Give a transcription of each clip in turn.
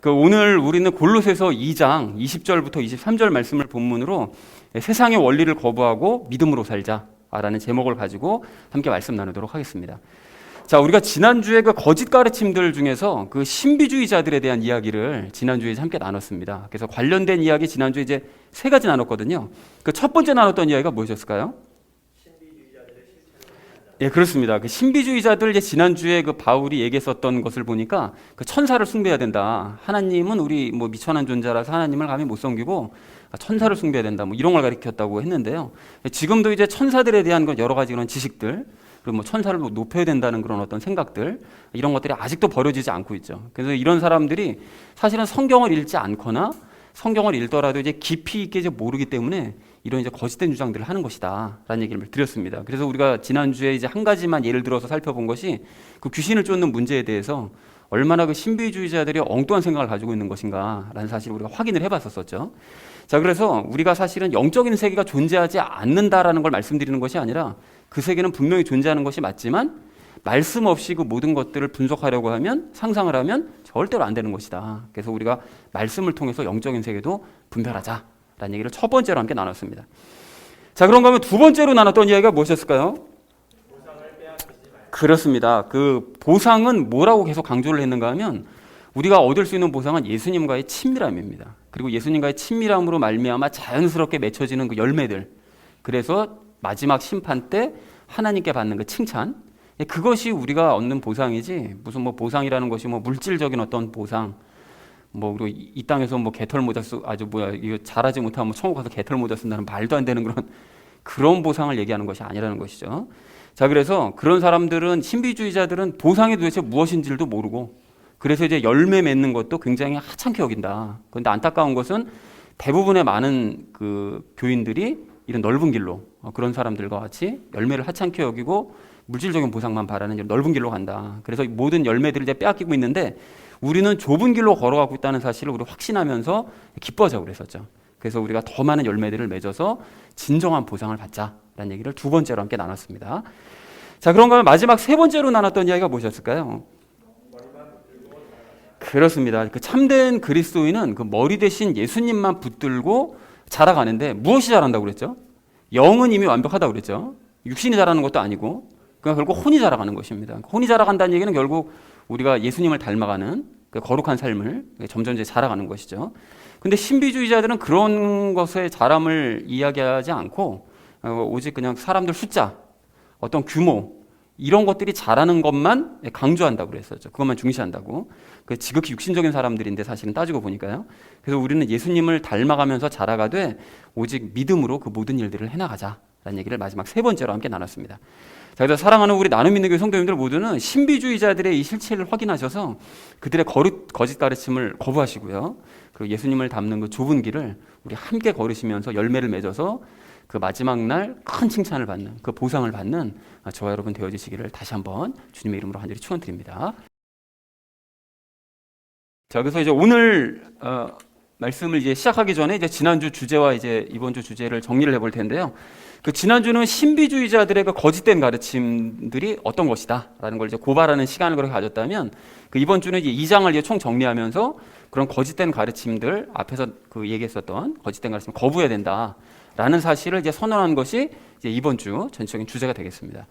오늘 우리는 골로새서 2장 20절부터 23절 말씀을 본문으로 세상의 원리를 거부하고 믿음으로 살자라는 제목을 가지고 함께 말씀 나누도록 하겠습니다. 자, 우리가 지난주에 그 거짓 가르침들 중에서 그 신비주의자들에 대한 이야기를 지난주에 함께 나눴습니다. 그래서 관련된 이야기 지난주에 이제 세 가지 나눴거든요. 그 첫 번째 나눴던 이야기가 무엇이었을까요? 예, 그렇습니다. 그 신비주의자들 지난주에 그 바울이 얘기했었던 것을 보니까 그 천사를 숭배해야 된다. 하나님은 우리 미천한 존재라서 하나님을 감히 못 섬기고 천사를 숭배해야 된다. 이런 걸 가르쳤다고 했는데요. 지금도 이제 천사들에 대한 여러 가지 그런 지식들, 그리고 천사를 높여야 된다는 그런 어떤 생각들, 이런 것들이 아직도 버려지지 않고 있죠. 그래서 이런 사람들이 사실은 성경을 읽지 않거나 성경을 읽더라도 이제 깊이 있게 모르기 때문에 이런 이제 거짓된 주장들을 하는 것이다라는 얘기를 드렸습니다. 그래서 우리가 지난주에 이제 한 가지만 예를 들어서 살펴본 것이 그 귀신을 쫓는 문제에 대해서 얼마나 그 신비주의자들이 엉뚱한 생각을 가지고 있는 것인가라는 사실을 우리가 확인을 해봤었죠. 자, 그래서 우리가 사실은 영적인 세계가 존재하지 않는다라는 걸 말씀드리는 것이 아니라 그 세계는 분명히 존재하는 것이 맞지만 말씀 없이 그 모든 것들을 분석하려고 하면, 상상을 하면 절대로 안 되는 것이다. 그래서 우리가 말씀을 통해서 영적인 세계도 분별하자라는 얘기를 첫 번째로 함께 나눴습니다. 자, 그런가 하면 두 번째로 나눴던 이야기가 무엇이었을까요? 그렇습니다. 그 보상은 뭐라고 계속 강조를 했는가 하면 우리가 얻을 수 있는 보상은 예수님과의 친밀함입니다. 그리고 예수님과의 친밀함으로 말미암아 자연스럽게 맺혀지는 그 열매들, 그래서 마지막 심판 때 하나님께 받는 그 칭찬, 그것이 우리가 얻는 보상이지 무슨 보상이라는 것이 물질적인 어떤 보상, 그리고 이 땅에서 개털 모자 이거 잘하지 못하면 천국 가서 개털 모자 쓴다는 말도 안 되는 그런 보상을 얘기하는 것이 아니라는 것이죠. 자, 그래서 그런 사람들은, 신비주의자들은 보상이 도대체 무엇인지도 모르고, 그래서 이제 열매 맺는 것도 굉장히 하찮게 여긴다. 그런데 안타까운 것은 대부분의 많은 그 교인들이 이런 넓은 길로, 그런 사람들과 같이 열매를 하찮게 여기고 물질적인 보상만 바라는 이런 넓은 길로 간다. 그래서 모든 열매들을 이제 빼앗기고 있는데 우리는 좁은 길로 걸어가고 있다는 사실을 우리 확신하면서 기뻐하자고 그랬었죠. 그래서 우리가 더 많은 열매들을 맺어서 진정한 보상을 받자라는 얘기를 두 번째로 함께 나눴습니다. 자, 그런가 하면 마지막 세 번째로 나눴던 이야기가 무엇이었을까요? 그렇습니다. 그 참된 그리스도인은 그 머리 대신 예수님만 붙들고 자라가는데 무엇이 자란다고 그랬죠? 영은 이미 완벽하다고 그랬죠. 육신이 자라는 것도 아니고, 그러니까 결국 혼이 자라가는 것입니다. 혼이 자라간다는 얘기는 결국 우리가 예수님을 닮아가는 그 거룩한 삶을 점점 이제 자라가는 것이죠. 근데 신비주의자들은 그런 것의 자람을 이야기하지 않고 오직 그냥 사람들 숫자, 어떤 규모, 이런 것들이 자라는 것만 강조한다고 그랬었죠. 그것만 중시한다고. 그 지극히 육신적인 사람들인데 사실은 따지고 보니까요. 그래서 우리는 예수님을 닮아가면서 자라가되 오직 믿음으로 그 모든 일들을 해나가자라는 얘기를 마지막 세 번째로 함께 나눴습니다. 자, 그래서 사랑하는 우리 나눔 있는 교회 성도님들 모두는 신비주의자들의 이 실체를 확인하셔서 그들의 거짓 가르침을 거부하시고요. 그리고 예수님을 닮는 그 좁은 길을 우리 함께 걸으시면서 열매를 맺어서 그 마지막 날 큰 칭찬을 받는, 그 보상을 받는 저와 여러분 되어주시기를 다시 한번 주님의 이름으로 간절히 축원드립니다. 자, 그래서 이제 오늘 말씀을 이제 시작하기 전에 이제 지난주 주제와 이제 이번 주 주제를 정리를 해볼 텐데요. 그 지난주는 신비주의자들의 그 거짓된 가르침들이 어떤 것이다라는 걸 이제 고발하는 시간을 그렇게 가졌다면, 그 이번 주는 이제 2장을 이제 총 정리하면서 그런 거짓된 가르침들, 앞에서 그 얘기했었던 거짓된 가르침 거부해야 된다라는 사실을 이제 선언한 것이 이제 이번 주 전체적인 주제가 되겠습니다.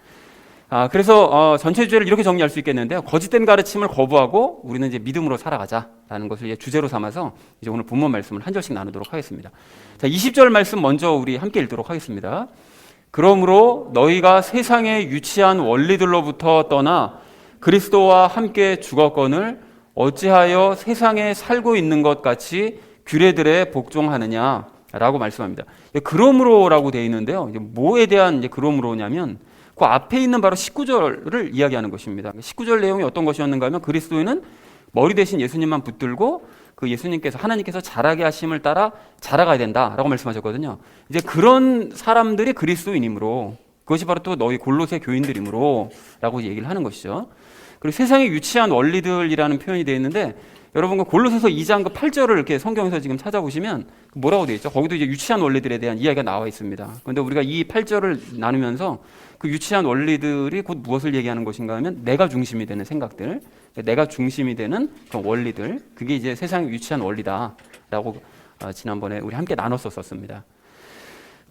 그래서 전체 주제를 이렇게 정리할 수 있겠는데요. 거짓된 가르침을 거부하고 우리는 이제 믿음으로 살아가자라는 것을 이제 주제로 삼아서 이제 오늘 본문 말씀을 한 절씩 나누도록 하겠습니다. 자, 20절 말씀 먼저 우리 함께 읽도록 하겠습니다. 그러므로 너희가 세상의 유치한 원리들로부터 떠나 그리스도와 함께 죽었거늘 어찌하여 세상에 살고 있는 것 같이 규례들에 복종하느냐라고 말씀합니다. 그러므로라고 되어 있는데요. 이제 뭐에 대한 이제 그러므로냐면 그 앞에 있는 바로 19절을 이야기하는 것입니다. 19절 내용이 어떤 것이었는가 하면 그리스도인은 머리 대신 예수님만 붙들고 그 예수님께서, 하나님께서 자라게 하심을 따라 자라가야 된다라고 말씀하셨거든요. 이제 그런 사람들이 그리스도인이므로, 그것이 바로 또 너희 골로새 교인들이므로 라고 얘기를 하는 것이죠. 그리고 세상에 유치한 원리들이라는 표현이 되어 있는데 여러분 그 골로새서 2장 그 8절을 이렇게 성경에서 지금 찾아보시면 뭐라고 되어 있죠? 거기도 이제 유치한 원리들에 대한 이야기가 나와 있습니다. 그런데 우리가 이 8절을 나누면서 그 유치한 원리들이 곧 무엇을 얘기하는 것인가 하면 내가 중심이 되는 생각들, 내가 중심이 되는 그런 원리들, 그게 이제 세상의 유치한 원리다라고 지난번에 우리 함께 나눴었습니다.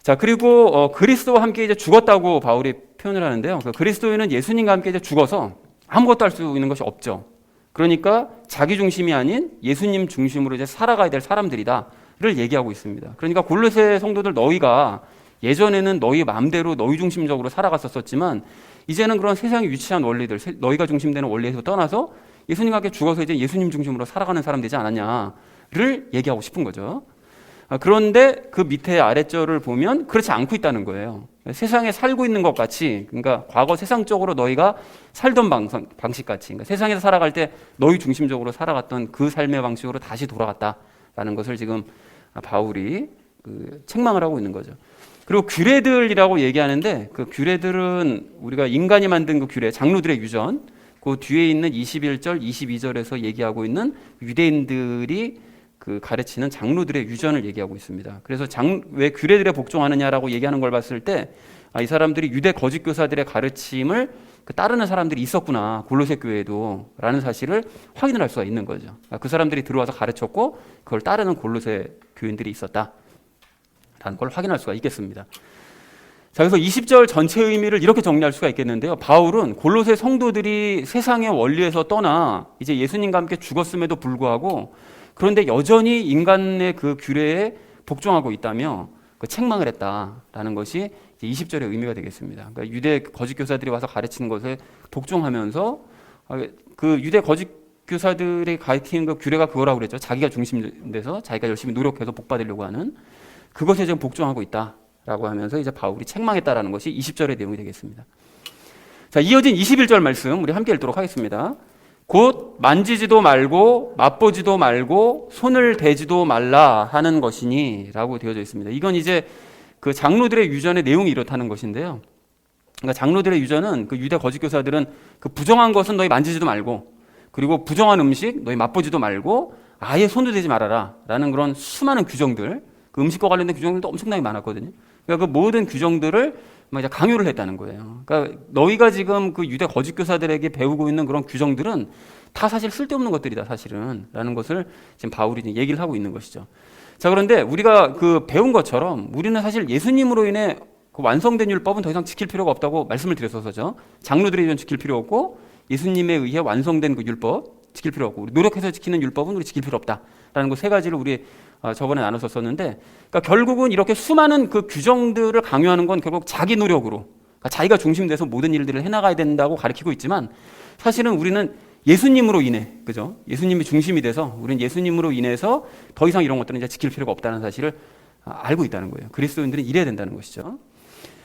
자, 그리고 그리스도와 함께 이제 죽었다고 바울이 표현을 하는데요. 그 그리스도인은 예수님과 함께 이제 죽어서 아무것도 할 수 있는 것이 없죠. 그러니까 자기 중심이 아닌 예수님 중심으로 이제 살아가야 될 사람들이다를 얘기하고 있습니다. 그러니까 골로새 성도들, 너희가 예전에는 너희 마음대로 너희 중심적으로 살아갔었지만 이제는 그런 세상의 유치한 원리들, 너희가 중심되는 원리에서 떠나서 예수님과 함께 죽어서 이제 예수님 중심으로 살아가는 사람 되지 않았냐를 얘기하고 싶은 거죠. 그런데 그 밑에 아랫절을 보면 그렇지 않고 있다는 거예요. 세상에 살고 있는 것 같이, 그러니까 과거 세상적으로 너희가 살던 방식 같이, 그러니까 세상에서 살아갈 때 너희 중심적으로 살아갔던 그 삶의 방식으로 다시 돌아갔다라는 것을 지금 바울이 책망을 하고 있는 거죠. 그리고 규례들이라고 얘기하는데 그 규례들은 우리가 인간이 만든 그 규례, 장로들의 유전, 그 뒤에 있는 21절, 22절에서 얘기하고 있는 유대인들이 그 가르치는 장로들의 유전을 얘기하고 있습니다. 그래서 왜 규례들에 복종하느냐라고 얘기하는 걸 봤을 때 이 사람들이 유대 거짓 교사들의 가르침을 따르는 사람들이 있었구나, 골로새 교회에도 라는 사실을 확인을 할 수가 있는 거죠. 그 사람들이 들어와서 가르쳤고 그걸 따르는 골로새 교인들이 있었다 라는 걸 확인할 수가 있겠습니다. 자, 그래서 20절 전체 의미를 이렇게 정리할 수가 있겠는데요. 바울은 골로새 성도들이 세상의 원리에서 떠나 이제 예수님과 함께 죽었음에도 불구하고 그런데 여전히 인간의 그 규례에 복종하고 있다며 그 책망을 했다라는 것이 20절의 의미가 되겠습니다. 그러니까 유대 거짓 교사들이 와서 가르치는 것에 복종하면서 그 유대 거짓 교사들이 가르치는 그 규례가 그거라고 그랬죠. 자기가 중심돼서 자기가 열심히 노력해서 복 받으려고 하는 그것에 지금 복종하고 있다라고 하면서 이제 바울이 책망했다라는 것이 20절의 내용이 되겠습니다. 자, 이어진 21절 말씀 우리 함께 읽도록 하겠습니다. 곧 만지지도 말고 맛보지도 말고 손을 대지도 말라 하는 것이니 라고 되어져 있습니다. 이건 이제 그 장로들의 유전의 내용이 이렇다는 것인데요. 그러니까 장로들의 유전은 그 유대 거짓 교사들은 그 부정한 것은 너희 만지지도 말고 그리고 부정한 음식 너희 맛보지도 말고 아예 손도 대지 말아라 라는 그런 수많은 규정들, 그 음식과 관련된 규정들도 엄청나게 많았거든요. 그러니까 그 모든 규정들을 막 이제 강요를 했다는 거예요. 그러니까 너희가 지금 그 유대 거짓 교사들에게 배우고 있는 그런 규정들은 다 사실 쓸데없는 것들이다, 사실은. 라는 것을 지금 바울이 얘기를 하고 있는 것이죠. 자, 그런데 우리가 그 배운 것처럼 우리는 사실 예수님으로 인해 그 완성된 율법은 더 이상 지킬 필요가 없다고 말씀을 드렸었죠. 장로들의 유전 지킬 필요 없고 예수님에 의해 완성된 그 율법 지킬 필요 없고 우리 노력해서 지키는 율법은 우리 지킬 필요 없다라는 그 세 가지를 우리 저번에 나눴었는데, 그러니까 결국은 이렇게 수많은 그 규정들을 강요하는 건 결국 자기 노력으로, 그러니까 자기가 중심돼서 모든 일들을 해나가야 된다고 가르치고 있지만 사실은 우리는 예수님으로 인해, 그죠? 예수님이 중심이 돼서 우리는 예수님으로 인해서 더 이상 이런 것들은 이제 지킬 필요가 없다는 사실을 알고 있다는 거예요. 그리스도인들은 이래야 된다는 것이죠.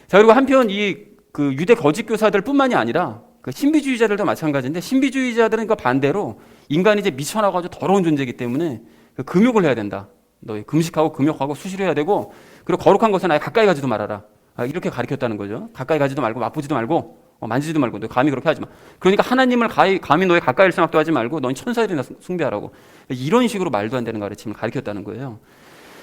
자, 그리고 한편 이 그 유대 거짓 교사들뿐만이 아니라 그 신비주의자들도 마찬가지인데, 신비주의자들은 그 반대로 인간이 이제 미천하고 아주 더러운 존재이기 때문에 그 금욕을 해야 된다. 너희 금식하고 금욕하고 수시로 해야 되고, 그리고 거룩한 것은 아예 가까이 가지도 말아라. 이렇게 가르쳤다는 거죠. 가까이 가지도 말고 맛보지도 말고 만지지도 말고 너 감히 그렇게 하지 마. 그러니까 하나님을 감히 너의 가까이 일 생각도 하지 말고 너희 천사들이나 숭배하라고, 이런 식으로 말도 안 되는 가르침을 가르쳤다는 거예요.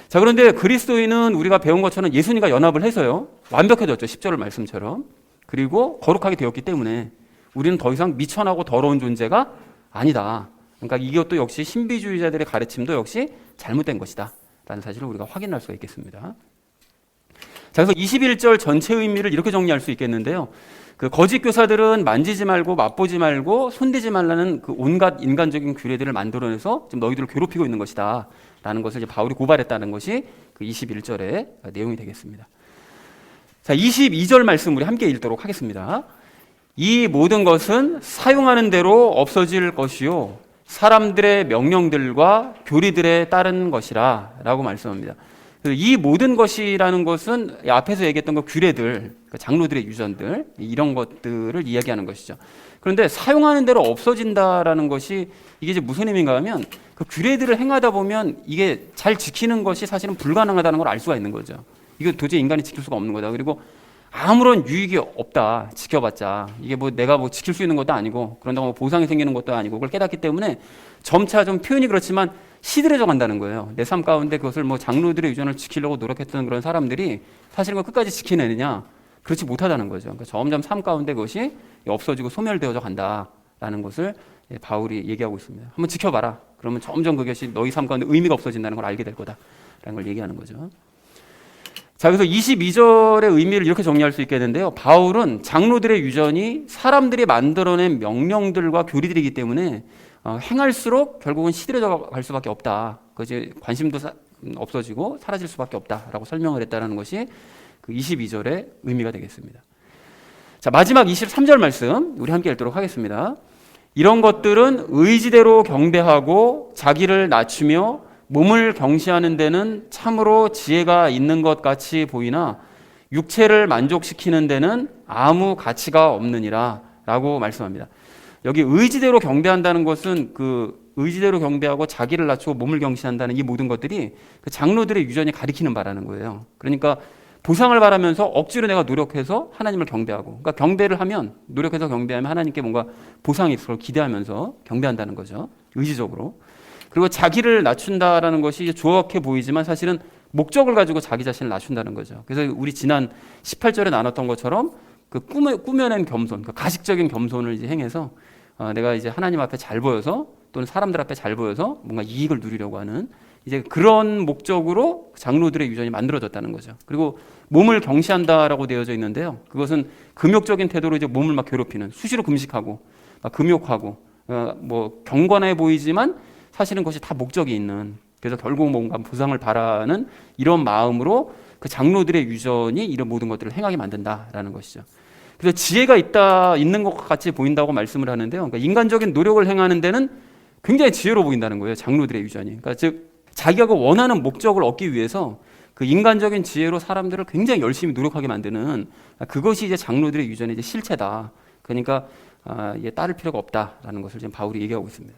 자, 그런데 그리스도인은 우리가 배운 것처럼 예수님과 연합을 해서요 완벽해졌죠. 10절 말씀처럼. 그리고 거룩하게 되었기 때문에 우리는 더 이상 미천하고 더러운 존재가 아니다. 그러니까 이것도 역시 신비주의자들의 가르침도 역시 잘못된 것이다 라는 사실을 우리가 확인할 수가 있겠습니다. 자, 그래서 21절 전체 의미를 이렇게 정리할 수 있겠는데요. 그 거짓 교사들은 만지지 말고 맛보지 말고 손대지 말라는 그 온갖 인간적인 규례들을 만들어내서 지금 너희들을 괴롭히고 있는 것이다 라는 것을 이제 바울이 고발했다는 것이 그 21절의 내용이 되겠습니다. 자, 22절 말씀 우리 함께 읽도록 하겠습니다. 이 모든 것은 사용하는 대로 없어질 것이요 사람들의 명령들과 교리들에 따른 것이라 라고 말씀합니다. 이 모든 것이라는 것은 앞에서 얘기했던 그 규례들, 장로들의 유전들, 이런 것들을 이야기하는 것이죠. 그런데 사용하는 대로 없어진다라는 것이 이게 이제 무슨 의미인가 하면 그 규례들을 행하다 보면 이게 잘 지키는 것이 사실은 불가능하다는 걸 알 수가 있는 거죠. 이거 도저히 인간이 지킬 수가 없는 거다. 그리고 아무런 유익이 없다. 지켜봤자 이게 뭐 내가 뭐 지킬 수 있는 것도 아니고 그런다고 뭐 보상이 생기는 것도 아니고 그걸 깨닫기 때문에 점차 좀 표현이 그렇지만 시들해져 간다는 거예요. 내 삶 가운데 그것을 뭐 장로들의 유전을 지키려고 노력했던 그런 사람들이 사실은 그걸 끝까지 지키느냐? 그렇지 못하다는 거죠. 그러니까 점점 삶 가운데 그것이 없어지고 소멸되어져 간다라는 것을 바울이 얘기하고 있습니다. 한번 지켜봐라. 그러면 점점 그것이 너희 삶 가운데 의미가 없어진다는 걸 알게 될 거다라는 걸 얘기하는 거죠. 자, 그래서 22절의 의미를 이렇게 정리할 수 있겠는데요. 바울은 장로들의 유전이 사람들이 만들어낸 명령들과 교리들이기 때문에 행할수록 결국은 시들해져 갈 수밖에 없다. 그것이 관심도 없어지고 사라질 수밖에 없다라고 설명을 했다는 것이 그 22절의 의미가 되겠습니다. 자, 마지막 23절 말씀 우리 함께 읽도록 하겠습니다. 이런 것들은 의지대로 경배하고 자기를 낮추며 몸을 경시하는 데는 참으로 지혜가 있는 것 같이 보이나 육체를 만족시키는 데는 아무 가치가 없느니라 라고 말씀합니다. 여기 의지대로 경배한다는 것은 그 의지대로 경배하고 자기를 낮추고 몸을 경시한다는 이 모든 것들이 그 장로들의 유전이 가리키는 바라는 거예요. 그러니까 보상을 바라면서 억지로 내가 노력해서 하나님을 경배하고, 그러니까 경배를 하면, 노력해서 경배하면 하나님께 뭔가 보상이 있을 걸 기대하면서 경배한다는 거죠. 의지적으로. 그리고 자기를 낮춘다라는 것이 이제 조악해 보이지만 사실은 목적을 가지고 자기 자신을 낮춘다는 거죠. 그래서 우리 지난 18절에 나눴던 것처럼 그 꾸며낸 겸손, 그 가식적인 겸손을 이제 행해서 내가 이제 하나님 앞에 잘 보여서 또는 사람들 앞에 잘 보여서 뭔가 이익을 누리려고 하는 이제 그런 목적으로 장로들의 유전이 만들어졌다는 거죠. 그리고 몸을 경시한다라고 되어져 있는데요. 그것은 금욕적인 태도로 이제 몸을 막 괴롭히는, 수시로 금식하고 막 금욕하고 뭐 경건해 보이지만 사실은 그것이 다 목적이 있는, 그래서 결국 뭔가 보상을 바라는 이런 마음으로 그 장로들의 유전이 이런 모든 것들을 행하게 만든다라는 것이죠. 그래서 지혜가 있는 것 같이 보인다고 말씀을 하는데요. 그러니까 인간적인 노력을 행하는 데는 굉장히 지혜로 보인다는 거예요. 장로들의 유전이. 그러니까 즉 자기가 그 원하는 목적을 얻기 위해서 그 인간적인 지혜로 사람들을 굉장히 열심히 노력하게 만드는 그것이 이제 장로들의 유전의 이제 실체다. 그러니까 따를 필요가 없다라는 것을 지금 바울이 얘기하고 있습니다.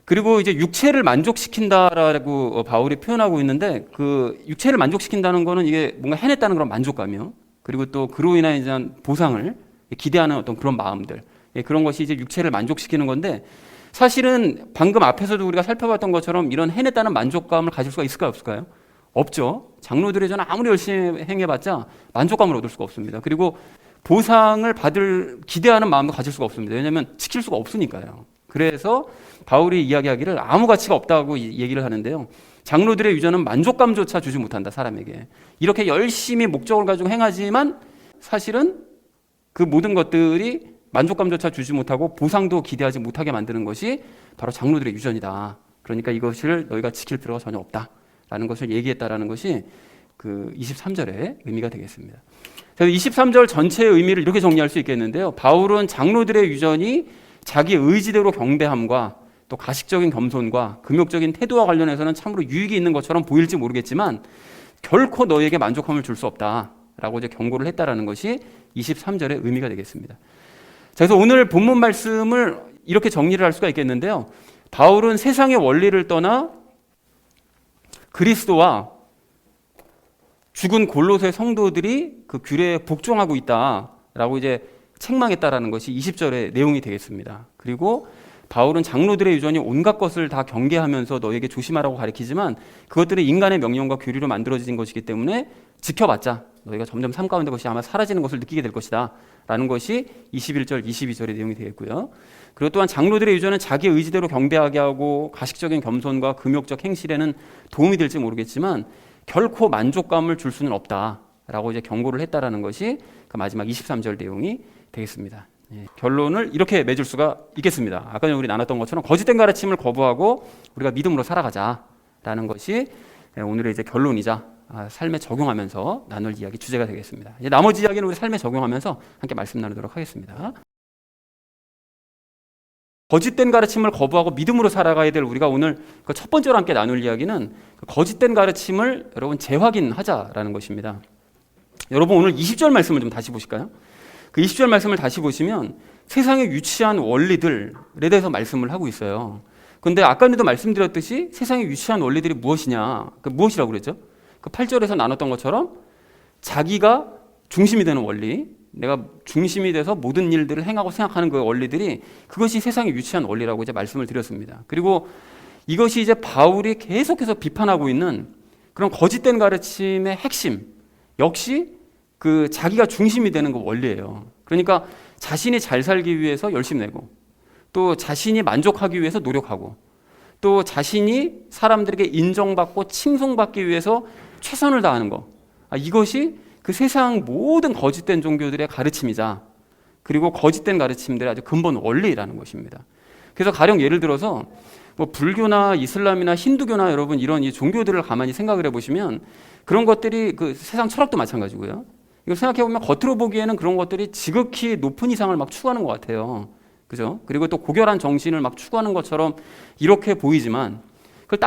그리고 이제 육체를 만족시킨다라고 바울이 표현하고 있는데 그 육체를 만족시킨다는 거는 이게 뭔가 해냈다는 그런 만족감이요. 그리고 또 그로 인한 이제 보상을 기대하는 어떤 그런 마음들. 그런 것이 이제 육체를 만족시키는 건데 사실은 방금 앞에서도 우리가 살펴봤던 것처럼 이런 해냈다는 만족감을 가질 수가 있을까요? 없을까요? 없죠. 장로들의 저는 아무리 열심히 행해봤자 만족감을 얻을 수가 없습니다. 그리고 보상을 받을 기대하는 마음도 가질 수가 없습니다. 왜냐하면 지킬 수가 없으니까요. 그래서 바울이 이야기하기를 아무 가치가 없다고 얘기를 하는데요. 장로들의 유전은 만족감조차 주지 못한다, 사람에게. 이렇게 열심히 목적을 가지고 행하지만 사실은 그 모든 것들이 만족감조차 주지 못하고 보상도 기대하지 못하게 만드는 것이 바로 장로들의 유전이다. 그러니까 이것을 너희가 지킬 필요가 전혀 없다라는 것을 얘기했다라는 것이 그 23절의 의미가 되겠습니다. 그래서 23절 전체의 의미를 이렇게 정리할 수 있겠는데요. 바울은 장로들의 유전이 자기 의지대로 경배함과 또 가식적인 겸손과 금욕적인 태도와 관련해서는 참으로 유익이 있는 것처럼 보일지 모르겠지만 결코 너희에게 만족함을 줄 수 없다라고 이제 경고를 했다라는 것이 23절의 의미가 되겠습니다. 자, 그래서 오늘 본문 말씀을 이렇게 정리를 할 수가 있겠는데요. 바울은 세상의 원리를 떠나 그리스도와 죽은 골로새 성도들이 그 규례에 복종하고 있다라고 이제 책망했다라는 것이 20절의 내용이 되겠습니다. 그리고 바울은 장로들의 유전이 온갖 것을 다 경계하면서 너에게 조심하라고 가르치지만 그것들은 인간의 명령과 규례로 만들어진 것이기 때문에 지켜봤자 너희가 점점 삶 가운데 것이 아마 사라지는 것을 느끼게 될 것이다 라는 것이 21절, 22절의 내용이 되겠고요. 그리고 또한 장로들의 유전은 자기 의지대로 경배하게 하고 가식적인 겸손과 금욕적 행실에는 도움이 될지 모르겠지만 결코 만족감을 줄 수는 없다라고 이제 경고를 했다라는 것이 그 마지막 23절 내용이 되겠습니다. 결론을 이렇게 맺을 수가 있겠습니다. 아까 전에 우리 나눴던 것처럼 거짓된 가르침을 거부하고 우리가 믿음으로 살아가자라는 것이 오늘의 이제 결론이자 삶에 적용하면서 나눌 이야기 주제가 되겠습니다. 이제 나머지 이야기는 우리 삶에 적용하면서 함께 말씀 나누도록 하겠습니다. 거짓된 가르침을 거부하고 믿음으로 살아가야 될 우리가 오늘 그 첫 번째로 함께 나눌 이야기는 그 거짓된 가르침을 여러분 재확인하자라는 것입니다. 여러분 오늘 20절 말씀을 좀 다시 보실까요? 그 20절 말씀을 다시 보시면 세상의 유치한 원리들에 대해서 말씀을 하고 있어요. 그런데 아까도 말씀드렸듯이 세상의 유치한 원리들이 무엇이냐? 그 무엇이라고 그랬죠? 그 8절에서 나눴던 것처럼 자기가 중심이 되는 원리, 내가 중심이 돼서 모든 일들을 행하고 생각하는 그 원리들이 그것이 세상에 유치한 원리라고 이제 말씀을 드렸습니다. 그리고 이것이 이제 바울이 계속해서 비판하고 있는 그런 거짓된 가르침의 핵심 역시 그 자기가 중심이 되는 그 원리예요. 그러니까 자신이 잘 살기 위해서 열심히 내고 또 자신이 만족하기 위해서 노력하고 또 자신이 사람들에게 인정받고 칭송받기 위해서 최선을 다하는 거, 이것이 그 세상 모든 거짓된 종교들의 가르침이자 그리고 거짓된 가르침들의 아주 근본 원리라는 것입니다. 그래서 가령 예를 들어서 뭐 불교나 이슬람이나 힌두교나 여러분 이런 이 종교들을 가만히 생각을 해보시면 그런 것들이 그 세상 철학도 마찬가지고요. 이거 생각해보면 겉으로 보기에는 그런 것들이 지극히 높은 이상을 막 추구하는 것 같아요. 그죠? 그리고 또 고결한 정신을 막 추구하는 것처럼 이렇게 보이지만 그걸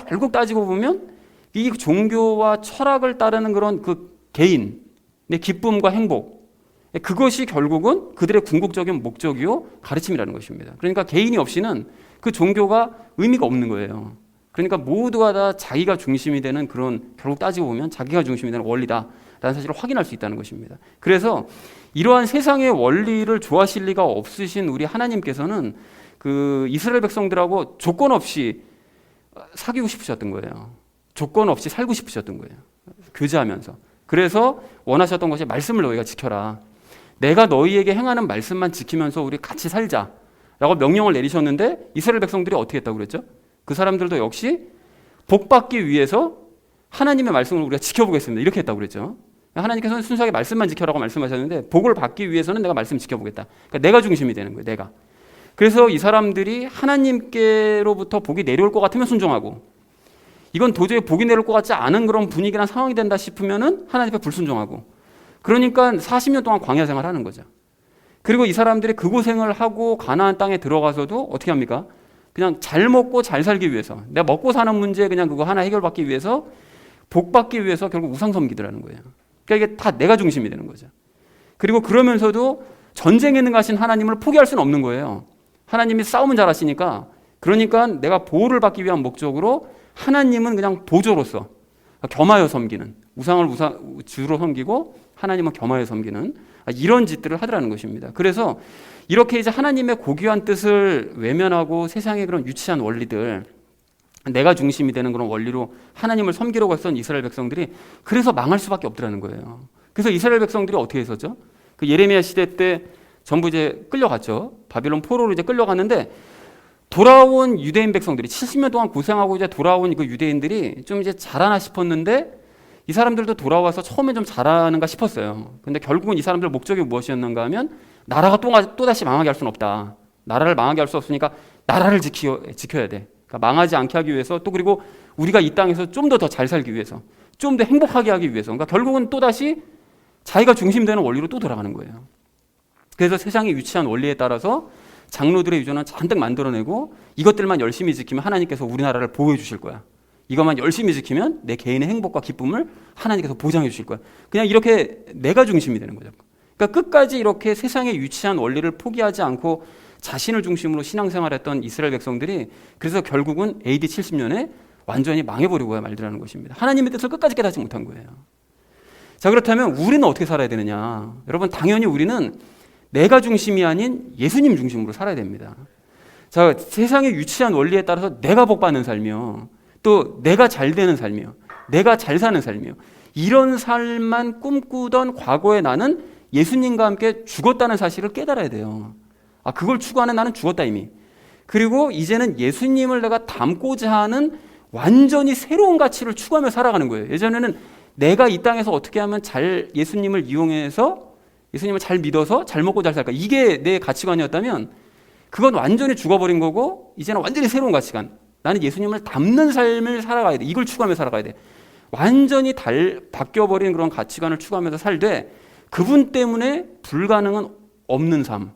결국 따지고 보면 이 종교와 철학을 따르는 그런 그 개인의 기쁨과 행복, 그것이 결국은 그들의 궁극적인 목적이요 가르침이라는 것입니다. 그러니까 개인이 없이는 그 종교가 의미가 없는 거예요. 그러니까 모두가 다 자기가 중심이 되는 그런, 결국 따지고 보면 자기가 중심이 되는 원리다라는 사실을 확인할 수 있다는 것입니다. 그래서 이러한 세상의 원리를 좋아하실 리가 없으신 우리 하나님께서는 그 이스라엘 백성들하고 조건 없이 사귀고 싶으셨던 거예요. 조건 없이 살고 싶으셨던 거예요. 교제하면서. 그래서 원하셨던 것이 말씀을 너희가 지켜라. 내가 너희에게 행하는 말씀만 지키면서 우리 같이 살자 라고 명령을 내리셨는데 이스라엘 백성들이 어떻게 했다고 그랬죠? 그 사람들도 역시 복받기 위해서 하나님의 말씀을 우리가 지켜보겠습니다 이렇게 했다고 그랬죠. 하나님께서는 순수하게 말씀만 지켜라고 말씀하셨는데 복을 받기 위해서는 내가 말씀 지켜보겠다. 그러니까 내가 중심이 되는 거예요. 내가. 그래서 이 사람들이 하나님께로부터 복이 내려올 것 같으면 순종하고, 이건 도저히 복이 내려올 것 같지 않은 그런 분위기나 상황이 된다 싶으면은 하나님 앞에 불순종하고, 그러니까 40년 동안 광야 생활하는 거죠. 그리고 이 사람들이 그 고생을 하고 가나안 땅에 들어가서도 어떻게 합니까? 그냥 잘 먹고 잘 살기 위해서, 내가 먹고 사는 문제 그냥 그거 하나 해결받기 위해서, 복 받기 위해서 결국 우상 섬기더라는 거예요. 그러니까 이게 다 내가 중심이 되는 거죠. 그리고 그러면서도 전쟁에 능하신 하나님을 포기할 수는 없는 거예요. 하나님이 싸움은 잘하시니까, 그러니까 내가 보호를 받기 위한 목적으로 하나님은 그냥 보조로서 겸하여 섬기는, 우상을 주로 섬기고 하나님은 겸하여 섬기는 이런 짓들을 하더라는 것입니다. 그래서 이렇게 이제 하나님의 고귀한 뜻을 외면하고 세상의 그런 유치한 원리들, 내가 중심이 되는 그런 원리로 하나님을 섬기려고 했던 이스라엘 백성들이 그래서 망할 수밖에 없더라는 거예요. 그래서 이스라엘 백성들이 어떻게 했었죠? 그 예레미야 시대 때 전부 이제 끌려갔죠. 바빌론 포로로 이제 끌려갔는데, 돌아온 유대인 백성들이 70년 동안 고생하고 이제 돌아온 그 유대인들이 좀 이제 잘하나 싶었는데, 이 사람들도 돌아와서 처음에 좀 잘하는가 싶었어요. 근데 결국은 이 사람들 목적이 무엇이었는가 하면, 나라가 또다시 망하게 할 수는 없다. 나라를 망하게 할 수 없으니까 나라를 지켜야 돼. 그러니까 망하지 않게 하기 위해서, 또 그리고 우리가 이 땅에서 좀 더 잘 살기 위해서, 좀 더 행복하게 하기 위해서, 그러니까 결국은 또다시 자기가 중심되는 원리로 또 돌아가는 거예요. 그래서 세상의 유치한 원리에 따라서 장로들의 유전은 잔뜩 만들어내고, 이것들만 열심히 지키면 하나님께서 우리나라를 보호해 주실 거야. 이것만 열심히 지키면 내 개인의 행복과 기쁨을 하나님께서 보장해 주실 거야. 그냥 이렇게 내가 중심이 되는 거죠. 그러니까 끝까지 이렇게 세상의 유치한 원리를 포기하지 않고 자신을 중심으로 신앙생활했던 이스라엘 백성들이 그래서 결국은 AD 70년에 완전히 망해버리고 말더라는 것입니다. 하나님의 뜻을 끝까지 깨닫지 못한 거예요. 자, 그렇다면 우리는 어떻게 살아야 되느냐? 여러분, 당연히 우리는 내가 중심이 아닌 예수님 중심으로 살아야 됩니다. 자, 세상의 유치한 원리에 따라서 내가 복받는 삶이요, 또 내가 잘 되는 삶이요, 내가 잘 사는 삶이요, 이런 삶만 꿈꾸던 과거의 나는 예수님과 함께 죽었다는 사실을 깨달아야 돼요. 그걸 추구하는 나는 죽었다 이미. 그리고 이제는 예수님을 내가 닮고자 하는 완전히 새로운 가치를 추구하며 살아가는 거예요. 예전에는 내가 이 땅에서 어떻게 하면 잘 예수님을 이용해서 예수님을 잘 믿어서 잘 먹고 잘 살까, 이게 내 가치관이었다면 그건 완전히 죽어버린 거고, 이제는 완전히 새로운 가치관, 나는 예수님을 닮는 삶을 살아가야 돼. 이걸 추구하며 살아가야 돼. 완전히 바뀌어버린 그런 가치관을 추구하면서 살되, 그분 때문에 불가능은 없는 삶,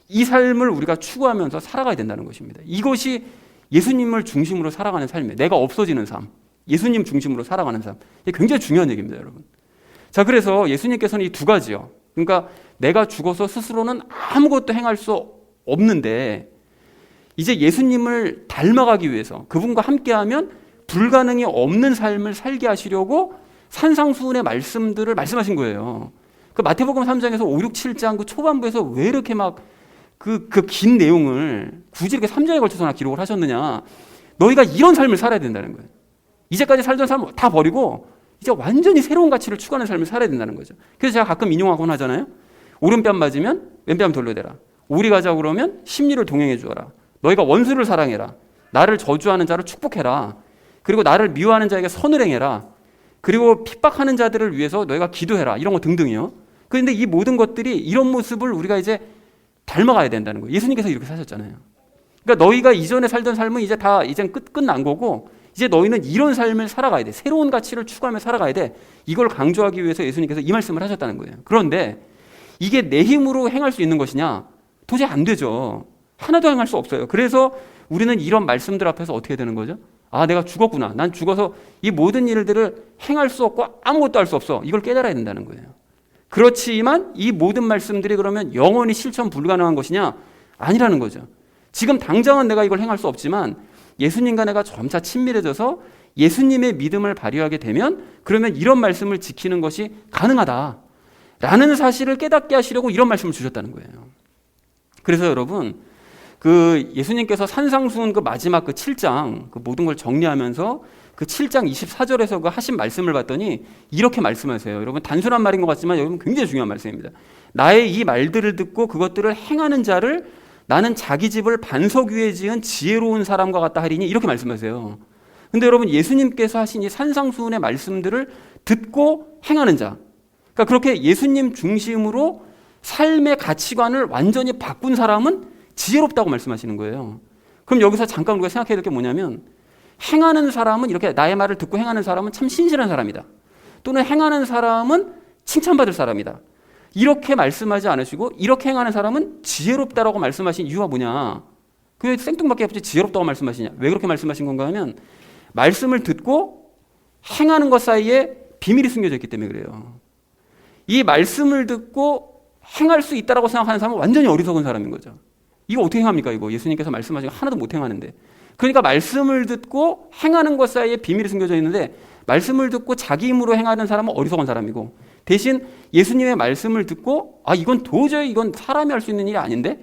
이 삶을 우리가 추구하면서 살아가야 된다는 것입니다. 이것이 예수님을 중심으로 살아가는 삶이에요. 내가 없어지는 삶, 예수님 중심으로 살아가는 삶. 이게 굉장히 중요한 얘기입니다, 여러분. 자, 그래서 예수님께서는 이 두 가지요, 그러니까 내가 죽어서 스스로는 아무것도 행할 수 없는데 이제 예수님을 닮아가기 위해서, 그분과 함께하면 불가능이 없는 삶을 살게 하시려고 산상수훈의 말씀들을 말씀하신 거예요. 그 마태복음 3장에서 5, 6, 7장 그 초반부에서 왜 이렇게 막 그 긴 내용을 굳이 이렇게 3장에 걸쳐서 기록을 하셨느냐. 너희가 이런 삶을 살아야 된다는 거예요. 이제까지 살던 삶을 다 버리고 이제 완전히 새로운 가치를 추구하는 삶을 살아야 된다는 거죠. 그래서 제가 가끔 인용하곤 하잖아요. 오른뺨 맞으면 왼뺨 돌려대라. 오리 가자고 그러면 심리를 동행해 주어라. 너희가 원수를 사랑해라. 나를 저주하는 자를 축복해라. 그리고 나를 미워하는 자에게 선을 행해라. 그리고 핍박하는 자들을 위해서 너희가 기도해라. 이런 거 등등이요. 그런데 이 모든 것들이 이런 모습을 우리가 이제 닮아가야 된다는 거예요. 예수님께서 이렇게 사셨잖아요. 그러니까 너희가 이전에 살던 삶은 이제 다 이젠 끝난 거고 이제 너희는 이런 삶을 살아가야 돼. 새로운 가치를 추구하며 살아가야 돼. 이걸 강조하기 위해서 예수님께서 이 말씀을 하셨다는 거예요. 그런데 이게 내 힘으로 행할 수 있는 것이냐? 도저히 안 되죠. 하나도 행할 수 없어요. 그래서 우리는 이런 말씀들 앞에서 어떻게 되는 거죠? 아, 내가 죽었구나. 난 죽어서 이 모든 일들을 행할 수 없고 아무것도 할 수 없어. 이걸 깨달아야 된다는 거예요. 그렇지만 이 모든 말씀들이 그러면 영원히 실천 불가능한 것이냐? 아니라는 거죠. 지금 당장은 내가 이걸 행할 수 없지만 예수님과 내가 점차 친밀해져서 예수님의 믿음을 발휘하게 되면 그러면 이런 말씀을 지키는 것이 가능하다라는 사실을 깨닫게 하시려고 이런 말씀을 주셨다는 거예요. 그래서 여러분 그 예수님께서 산상수훈 그 마지막 그 7장 그 모든 걸 정리하면서 그 7장 24절에서 그 하신 말씀을 봤더니 이렇게 말씀하세요. 여러분 단순한 말인 것 같지만 여러분 굉장히 중요한 말씀입니다. 나의 이 말들을 듣고 그것들을 행하는 자를 나는 자기 집을 반석 위에 지은 지혜로운 사람과 같다 하리니 이렇게 말씀하세요. 근데 여러분 예수님께서 하신 이 산상수훈의 말씀들을 듣고 행하는 자, 그러니까 그렇게 예수님 중심으로 삶의 가치관을 완전히 바꾼 사람은 지혜롭다고 말씀하시는 거예요. 그럼 여기서 잠깐 우리가 생각해야 될 게 뭐냐면 행하는 사람은 이렇게 나의 말을 듣고 행하는 사람은 참 신실한 사람이다. 또는 행하는 사람은 칭찬받을 사람이다. 이렇게 말씀하지 않으시고 이렇게 행하는 사람은 지혜롭다라고 말씀하신 이유가 뭐냐? 그게 생뚱맞게 없이 지혜롭다고 말씀하시냐? 왜 그렇게 말씀하신 건가 하면 말씀을 듣고 행하는 것 사이에 비밀이 숨겨져 있기 때문에 그래요. 이 말씀을 듣고 행할 수 있다라고 생각하는 사람은 완전히 어리석은 사람인 거죠. 이거 어떻게 행합니까? 이거 예수님께서 말씀하신 거 하나도 못 행하는데. 그러니까 말씀을 듣고 행하는 것 사이에 비밀이 숨겨져 있는데 말씀을 듣고 자기 힘으로 행하는 사람은 어리석은 사람이고 대신 예수님의 말씀을 듣고 아 이건 도저히 이건 사람이 할 수 있는 일이 아닌데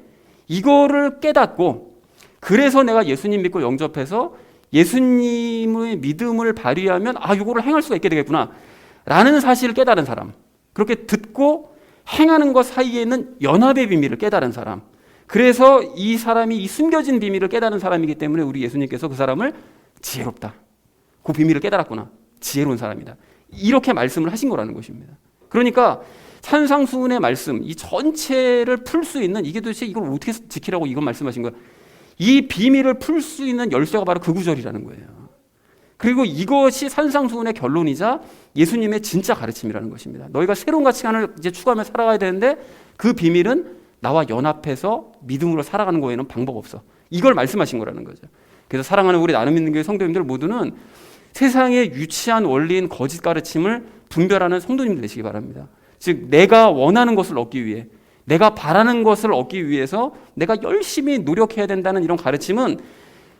이거를 깨닫고 그래서 내가 예수님 믿고 영접해서 예수님의 믿음을 발휘하면 아 이거를 행할 수가 있게 되겠구나 라는 사실을 깨달은 사람, 그렇게 듣고 행하는 것 사이에 있는 연합의 비밀을 깨달은 사람, 그래서 이 사람이 이 숨겨진 비밀을 깨달은 사람이기 때문에 우리 예수님께서 그 사람을 지혜롭다, 그 비밀을 깨달았구나, 지혜로운 사람이다, 이렇게 말씀을 하신 거라는 것입니다. 그러니까 산상수훈의 말씀 이 전체를 풀 수 있는 이게 도대체 이걸 어떻게 지키라고 이건 말씀하신 거야. 이 비밀을 풀 수 있는 열쇠가 바로 그 구절이라는 거예요. 그리고 이것이 산상수훈의 결론이자 예수님의 진짜 가르침이라는 것입니다. 너희가 새로운 가치관을 이제 추구하며 살아가야 되는데 그 비밀은 나와 연합해서 믿음으로 살아가는 거에는 방법 없어. 이걸 말씀하신 거라는 거죠. 그래서 사랑하는 우리 나눔 있는 교회 성도님들 모두는 세상의 유치한 원리인 거짓 가르침을 분별하는 성도님들 되시기 바랍니다. 즉 내가 원하는 것을 얻기 위해 내가 바라는 것을 얻기 위해서 내가 열심히 노력해야 된다는 이런 가르침은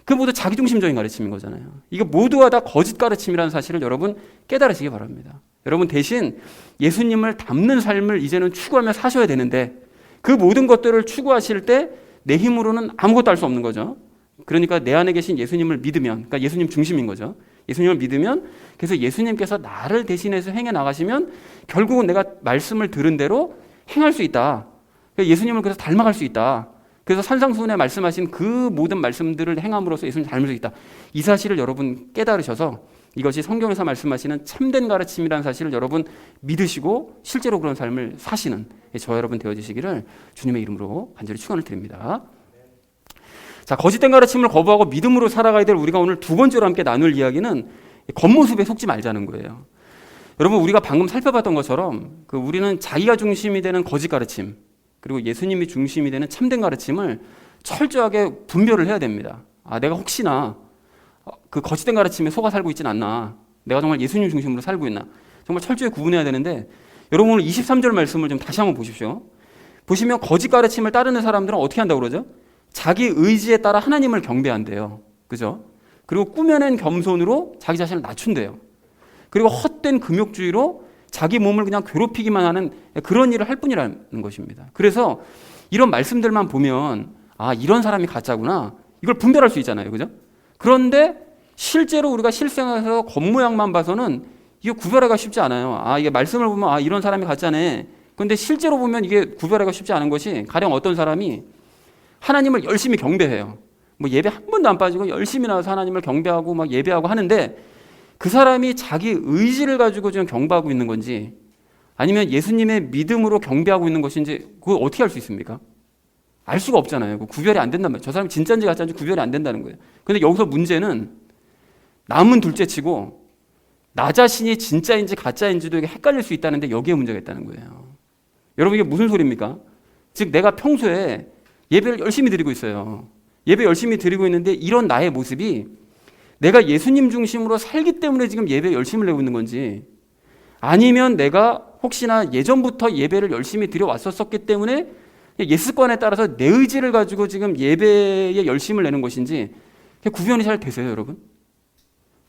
그 모두 자기중심적인 가르침인 거잖아요. 이게 모두가 다 거짓 가르침이라는 사실을 여러분 깨달으시기 바랍니다. 여러분 대신 예수님을 닮는 삶을 이제는 추구하며 사셔야 되는데 그 모든 것들을 추구하실 때 내 힘으로는 아무것도 할 수 없는 거죠. 그러니까 내 안에 계신 예수님을 믿으면, 그러니까 예수님 중심인 거죠. 예수님을 믿으면 그래서 예수님께서 나를 대신해서 행해 나가시면 결국은 내가 말씀을 들은 대로 행할 수 있다. 예수님을 그래서 닮아갈 수 있다. 그래서 산상수훈에 말씀하신 그 모든 말씀들을 행함으로써 예수님을 닮을 수 있다. 이 사실을 여러분 깨달으셔서 이것이 성경에서 말씀하시는 참된 가르침이라는 사실을 여러분 믿으시고 실제로 그런 삶을 사시는 저와 여러분 되어주시기를 주님의 이름으로 간절히 축원을 드립니다. 자, 거짓된 가르침을 거부하고 믿음으로 살아가야 될 우리가 오늘 두 번째로 함께 나눌 이야기는 겉모습에 속지 말자는 거예요. 여러분 우리가 방금 살펴봤던 것처럼 우리는 자기가 중심이 되는 거짓 가르침 그리고 예수님이 중심이 되는 참된 가르침을 철저하게 분별을 해야 됩니다. 아, 내가 혹시나 그 거짓된 가르침에 속아 살고 있진 않나, 내가 정말 예수님 중심으로 살고 있나, 정말 철저히 구분해야 되는데 여러분 오늘 23절 말씀을 좀 다시 한번 보십시오. 보시면 거짓 가르침을 따르는 사람들은 어떻게 한다고 그러죠? 자기 의지에 따라 하나님을 경배한대요. 그죠? 그리고 꾸며낸 겸손으로 자기 자신을 낮춘대요. 그리고 헛된 금욕주의로 자기 몸을 그냥 괴롭히기만 하는 그런 일을 할 뿐이라는 것입니다. 그래서 이런 말씀들만 보면 아, 이런 사람이 가짜구나. 이걸 분별할 수 있잖아요. 그죠? 그런데 실제로 우리가 실생활에서 겉모양만 봐서는 이게 구별하기가 쉽지 않아요. 아, 이게 말씀을 보면 아, 이런 사람이 가짜네. 그런데 실제로 보면 이게 구별하기가 쉽지 않은 것이 가령 어떤 사람이 하나님을 열심히 경배해요. 뭐 예배 한 번도 안 빠지고 열심히 나와서 하나님을 경배하고 막 예배하고 하는데 그 사람이 자기 의지를 가지고 지금 경배하고 있는 건지 아니면 예수님의 믿음으로 경배하고 있는 것인지 그걸 어떻게 알 수 있습니까? 알 수가 없잖아요. 구별이 안 된단 말이에요. 저 사람이 진짜인지 가짜인지 구별이 안 된다는 거예요. 그런데 여기서 문제는 남은 둘째치고 나 자신이 진짜인지 가짜인지도 이게 헷갈릴 수 있다는데 여기에 문제가 있다는 거예요. 여러분 이게 무슨 소리입니까? 즉 내가 평소에 예배를 열심히 드리고 있어요. 예배 열심히 드리고 있는데 이런 나의 모습이 내가 예수님 중심으로 살기 때문에 지금 예배에 열심을 내고 있는 건지 아니면 내가 혹시나 예전부터 예배를 열심히 드려왔었기 때문에 예습관에 따라서 내 의지를 가지고 지금 예배에 열심을 내는 것인지 구별이 잘 되세요, 여러분?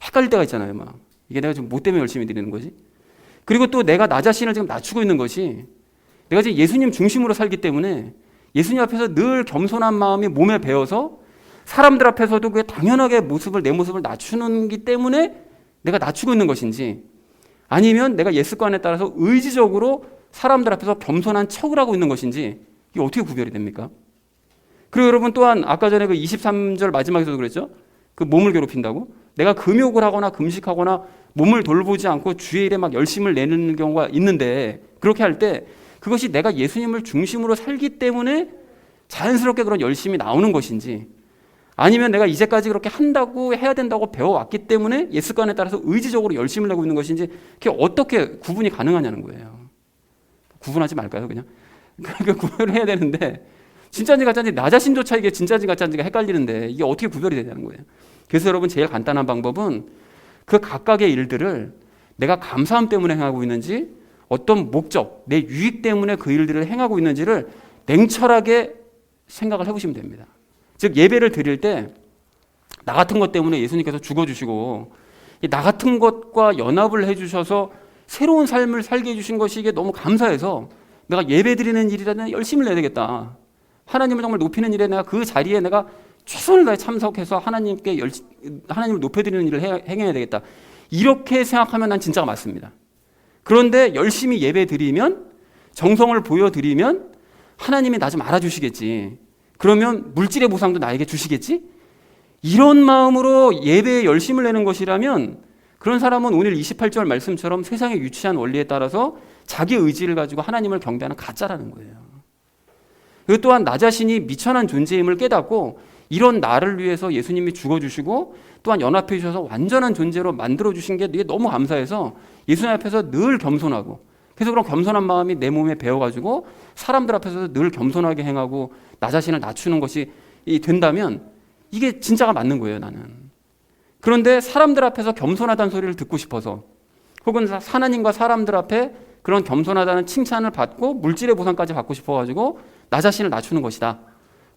헷갈릴 때가 있잖아요, 막. 이게 내가 지금 뭐 때문에 열심히 드리는 거지? 그리고 또 내가 나 자신을 지금 낮추고 있는 것이 내가 지금 예수님 중심으로 살기 때문에 예수님 앞에서 늘 겸손한 마음이 몸에 배어서 사람들 앞에서도 그게 당연하게 내 모습을 낮추는기 때문에 내가 낮추고 있는 것인지 아니면 내가 예습관에 따라서 의지적으로 사람들 앞에서 겸손한 척을 하고 있는 것인지 이게 어떻게 구별이 됩니까? 그리고 여러분 또한 아까 전에 그 23절 마지막에서도 그랬죠? 그 몸을 괴롭힌다고? 내가 금욕을 하거나 금식하거나 몸을 돌보지 않고 주의 일에 막 열심을 내는 경우가 있는데 그렇게 할 때 그것이 내가 예수님을 중심으로 살기 때문에 자연스럽게 그런 열심이 나오는 것인지 아니면 내가 이제까지 그렇게 한다고 해야 된다고 배워왔기 때문에 예습관에 따라서 의지적으로 열심을 내고 있는 것인지 그게 어떻게 구분이 가능하냐는 거예요. 구분하지 말까요 그냥? 그러니까 구별을 해야 되는데 진짜인지 가짜인지 나 자신조차 이게 진짜인지 가짜인지가 헷갈리는데 이게 어떻게 구별이 되냐는 거예요. 그래서 여러분 제일 간단한 방법은 그 각각의 일들을 내가 감사함 때문에 행하고 있는지 어떤 목적, 내 유익 때문에 그 일들을 행하고 있는지를 냉철하게 생각을 해보시면 됩니다. 즉 예배를 드릴 때 나 같은 것 때문에 예수님께서 죽어주시고 나 같은 것과 연합을 해주셔서 새로운 삶을 살게 해주신 것이 이게 너무 감사해서 내가 예배 드리는 일이라면 열심히 내야 되겠다. 하나님을 정말 높이는 일에 내가 그 자리에 내가 최선을 다해 참석해서 하나님을 높여드리는 일을 행해야 되겠다. 이렇게 생각하면 난 진짜가 맞습니다. 그런데 열심히 예배 드리면 정성을 보여드리면 하나님이 나 좀 알아주시겠지. 그러면 물질의 보상도 나에게 주시겠지? 이런 마음으로 예배에 열심을 내는 것이라면 그런 사람은 오늘 28절 말씀처럼 세상의 유치한 원리에 따라서 자기 의지를 가지고 하나님을 경배하는 가짜라는 거예요. 그리고 또한 나 자신이 미천한 존재임을 깨닫고 이런 나를 위해서 예수님이 죽어주시고 또한 연합해 주셔서 완전한 존재로 만들어주신 게 너무 감사해서 예수님 앞에서 늘 겸손하고 그래서 그런 겸손한 마음이 내 몸에 배어가지고 사람들 앞에서 늘 겸손하게 행하고 나 자신을 낮추는 것이 된다면 이게 진짜가 맞는 거예요, 나는. 그런데 사람들 앞에서 겸손하다는 소리를 듣고 싶어서 혹은 하나님과 사람들 앞에 그런 겸손하다는 칭찬을 받고 물질의 보상까지 받고 싶어가지고 나 자신을 낮추는 것이다.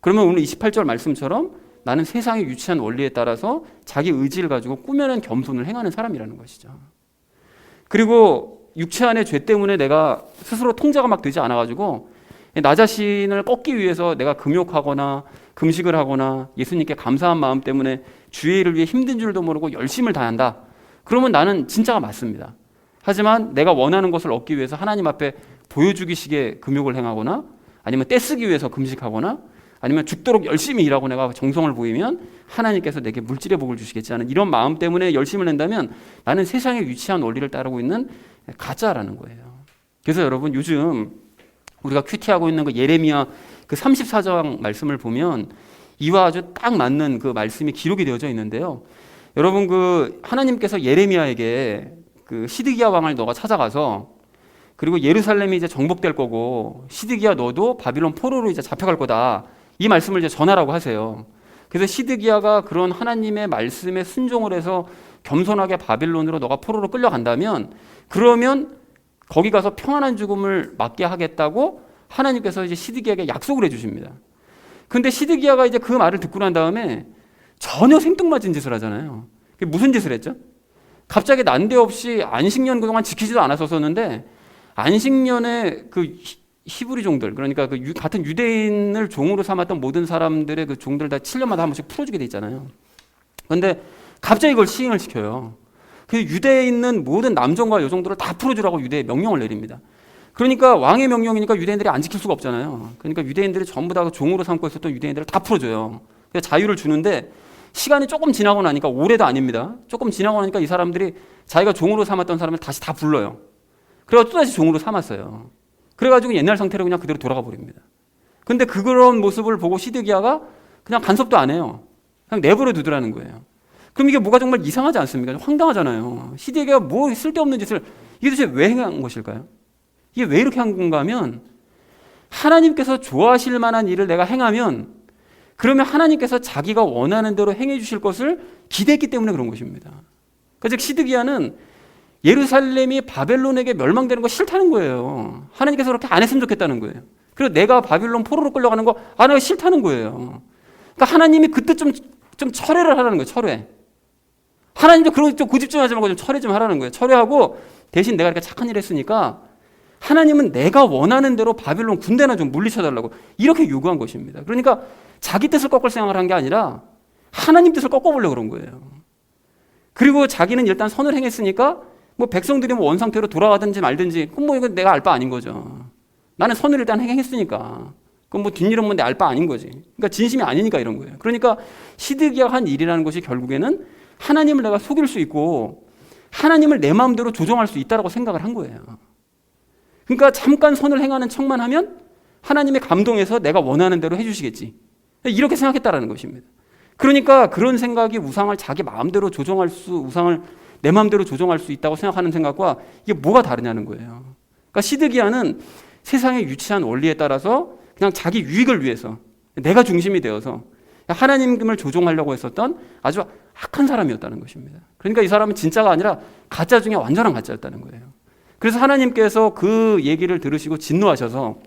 그러면 오늘 28절 말씀처럼 나는 세상의 유치한 원리에 따라서 자기 의지를 가지고 꾸며낸 겸손을 행하는 사람이라는 것이죠. 그리고 육체 안의 죄 때문에 내가 스스로 통제가 막 되지 않아가지고 나 자신을 꺾기 위해서 내가 금욕하거나 금식을 하거나 예수님께 감사한 마음 때문에 주의 일을 위해 힘든 줄도 모르고 열심을 다한다. 그러면 나는 진짜가 맞습니다. 하지만 내가 원하는 것을 얻기 위해서 하나님 앞에 보여주기식의 금욕을 행하거나 아니면 떼쓰기 위해서 금식하거나 아니면 죽도록 열심히 일하고 내가 정성을 보이면 하나님께서 내게 물질의 복을 주시겠지 하는 이런 마음 때문에 열심을 낸다면 나는 세상의 유치한 원리를 따르고 있는 가짜라는 거예요. 그래서 여러분 요즘 우리가 큐티하고 있는 그 예레미야 그 34장 말씀을 보면 이와 아주 딱 맞는 그 말씀이 기록이 되어져 있는데요. 여러분 그 하나님께서 예레미야에게 그 시드기야 왕을 너가 찾아가서 그리고 예루살렘이 이제 정복될 거고 시드기야 너도 바빌론 포로로 이제 잡혀갈 거다. 이 말씀을 이제 전하라고 하세요. 그래서 시드기야가 그런 하나님의 말씀에 순종을 해서 겸손하게 바빌론으로 너가 포로로 끌려간다면 그러면 거기 가서 평안한 죽음을 맞게 하겠다고 하나님께서 이제 시드기야에게 약속을 해주십니다. 근데 시드기야가 이제 그 말을 듣고 난 다음에 전혀 생뚱맞은 짓을 하잖아요. 그게 무슨 짓을 했죠? 갑자기 난데없이 안식년 그동안 지키지도 않았었는데 안식년에 그 히브리 종들, 그러니까 그 같은 유대인을 종으로 삼았던 모든 사람들의 그 종들 다 7년마다 한 번씩 풀어주게 돼 있잖아요. 그런데 갑자기 이걸 시행을 시켜요. 그 유대에 있는 모든 남종과 여종들을 다 풀어주라고 유대에 명령을 내립니다. 그러니까 왕의 명령이니까 유대인들이 안 지킬 수가 없잖아요. 그러니까 유대인들이 전부 다 종으로 삼고 있었던 유대인들을 다 풀어줘요. 자유를 주는데 시간이 조금 지나고 나니까, 오래도 아닙니다. 조금 지나고 나니까 이 사람들이 자기가 종으로 삼았던 사람을 다시 다 불러요. 그래가지고 또다시 종으로 삼았어요. 그래가지고 옛날 상태로 그냥 그대로 돌아가 버립니다. 근데 그런 모습을 보고 시드기야가 그냥 간섭도 안 해요. 그냥 내버려 두더라는 거예요. 그럼 이게 뭐가 정말 이상하지 않습니까? 황당하잖아요. 시드기야가 뭐 쓸데없는 짓을, 이게 도대체 왜 행한 것일까요? 이게 왜 이렇게 한 건가 하면, 하나님께서 좋아하실 만한 일을 내가 행하면 그러면 하나님께서 자기가 원하는 대로 행해 주실 것을 기대했기 때문에 그런 것입니다. 그러니까 즉 시드기야는 예루살렘이 바벨론에게 멸망되는 거 싫다는 거예요. 하나님께서 그렇게 안 했으면 좋겠다는 거예요. 그리고 내가 바벨론 포로로 끌려가는 거 안 하기 싫다는 거예요. 그러니까 하나님이 그때 좀 철회를 하라는 거예요. 철회. 하나님도 그런 좀 고집 좀 하지 말고 좀 철회 좀 하라는 거예요. 철회하고 대신 내가 이렇게 착한 일 했으니까 하나님은 내가 원하는 대로 바빌론 군대나 좀 물리쳐달라고 이렇게 요구한 것입니다. 그러니까 자기 뜻을 꺾을 생각을 한 게 아니라 하나님 뜻을 꺾어보려고 그런 거예요. 그리고 자기는 일단 선을 행했으니까 뭐 백성들이 뭐 원상태로 돌아가든지 말든지 그럼 뭐 이건 내가 알 바 아닌 거죠. 나는 선을 일단 행했으니까 그럼 뭐 뒷일은 뭐 내 알 바 아닌 거지. 그러니까 진심이 아니니까 이런 거예요. 그러니까 시드기야가 한 일이라는 것이 결국에는 하나님을 내가 속일 수 있고 하나님을 내 마음대로 조정할 수 있다라고 생각을 한 거예요. 그러니까 잠깐 선을 행하는 척만 하면 하나님의 감동에서 내가 원하는 대로 해주시겠지. 이렇게 생각했다라는 것입니다. 그러니까 그런 생각이 우상을 자기 마음대로 우상을 내 마음대로 조정할 수 있다고 생각하는 생각과 이게 뭐가 다르냐는 거예요. 그러니까 시드기야는 세상의 유치한 원리에 따라서 그냥 자기 유익을 위해서 내가 중심이 되어서 하나님을 조종하려고 했었던 아주 악한 사람이었다는 것입니다. 그러니까 이 사람은 진짜가 아니라 가짜 중에 완전한 가짜였다는 거예요. 그래서 하나님께서 그 얘기를 들으시고 진노하셔서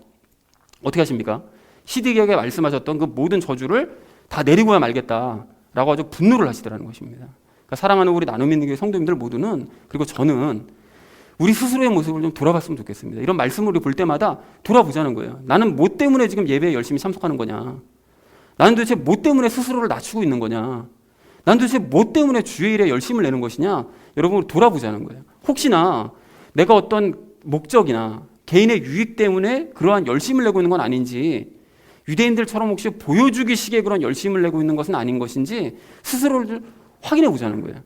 어떻게 하십니까? 시드기야에게 말씀하셨던 그 모든 저주를 다 내리고야 말겠다라고 아주 분노를 하시더라는 것입니다. 그러니까 사랑하는 우리 나눔 있는 교회 성도님들 모두는, 그리고 저는 우리 스스로의 모습을 좀 돌아봤으면 좋겠습니다. 이런 말씀을 볼 때마다 돌아보자는 거예요. 나는 뭐 때문에 지금 예배에 열심히 참석하는 거냐? 나는 도대체 뭐 때문에 스스로를 낮추고 있는 거냐? 나는 도대체 뭐 때문에 주의 일에 열심을 내는 것이냐? 여러분 돌아보자는 거예요. 혹시나 내가 어떤 목적이나 개인의 유익 때문에 그러한 열심을 내고 있는 건 아닌지, 유대인들처럼 혹시 보여주기 식의 그런 열심을 내고 있는 것은 아닌 것인지 스스로를 확인해 보자는 거예요.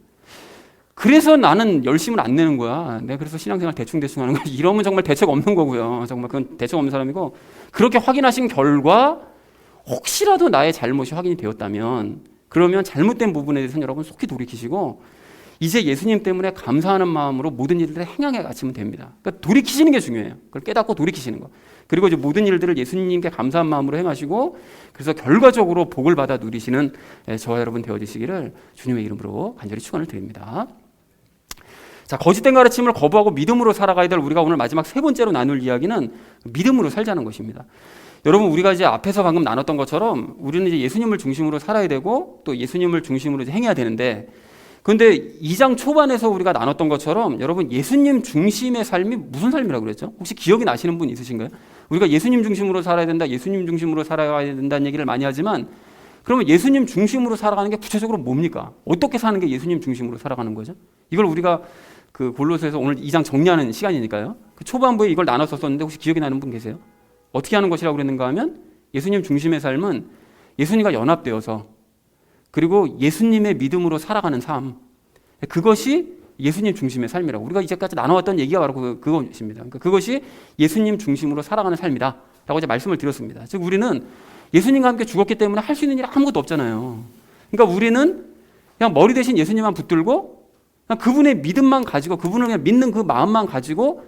그래서 나는 열심을 안 내는 거야. 내가 그래서 신앙생활 대충 하는 거야. 이러면 정말 대책 없는 거고요. 정말 그건 대책 없는 사람이고, 그렇게 확인하신 결과 혹시라도 나의 잘못이 확인이 되었다면 그러면 잘못된 부분에 대해서는 여러분 속히 돌이키시고 이제 예수님 때문에 감사하는 마음으로 모든 일들을 행하게 가시면 됩니다. 그러니까 돌이키시는 게 중요해요. 그걸 깨닫고 돌이키시는 거. 그리고 이제 모든 일들을 예수님께 감사한 마음으로 행하시고, 그래서 결과적으로 복을 받아 누리시는 저와 여러분 되어주시기를 주님의 이름으로 간절히 축원을 드립니다. 자, 거짓된 가르침을 거부하고 믿음으로 살아가야 될 우리가 오늘 마지막 세 번째로 나눌 이야기는 믿음으로 살자는 것입니다. 여러분, 우리가 이제 앞에서 방금 나눴던 것처럼 우리는 이제 예수님을 중심으로 살아야 되고 또 예수님을 중심으로 이제 행해야 되는데, 그런데 2장 초반에서 우리가 나눴던 것처럼 여러분 예수님 중심의 삶이 무슨 삶이라고 그랬죠? 혹시 기억이 나시는 분 있으신가요? 우리가 예수님 중심으로 살아야 된다, 예수님 중심으로 살아야 된다는 얘기를 많이 하지만, 그러면 예수님 중심으로 살아가는 게 구체적으로 뭡니까? 어떻게 사는 게 예수님 중심으로 살아가는 거죠? 이걸 우리가 그 골로새에서 오늘 2장 정리하는 시간이니까요. 그 초반부에 이걸 나눠서 썼는데 혹시 기억이 나는 분 계세요? 어떻게 하는 것이라고 그랬는가 하면 예수님 중심의 삶은 예수님과 연합되어서 그리고 예수님의 믿음으로 살아가는 삶, 그것이 예수님 중심의 삶이라고. 우리가 이제까지 나눠왔던 얘기가 바로 그것입니다. 그러니까 그것이 예수님 중심으로 살아가는 삶이다 라고 이제 말씀을 드렸습니다. 즉 우리는 예수님과 함께 죽었기 때문에 할 수 있는 일 아무것도 없잖아요. 그러니까 우리는 그냥 머리 대신 예수님만 붙들고 그냥 그분의 믿음만 가지고, 그분을 그냥 믿는 그 마음만 가지고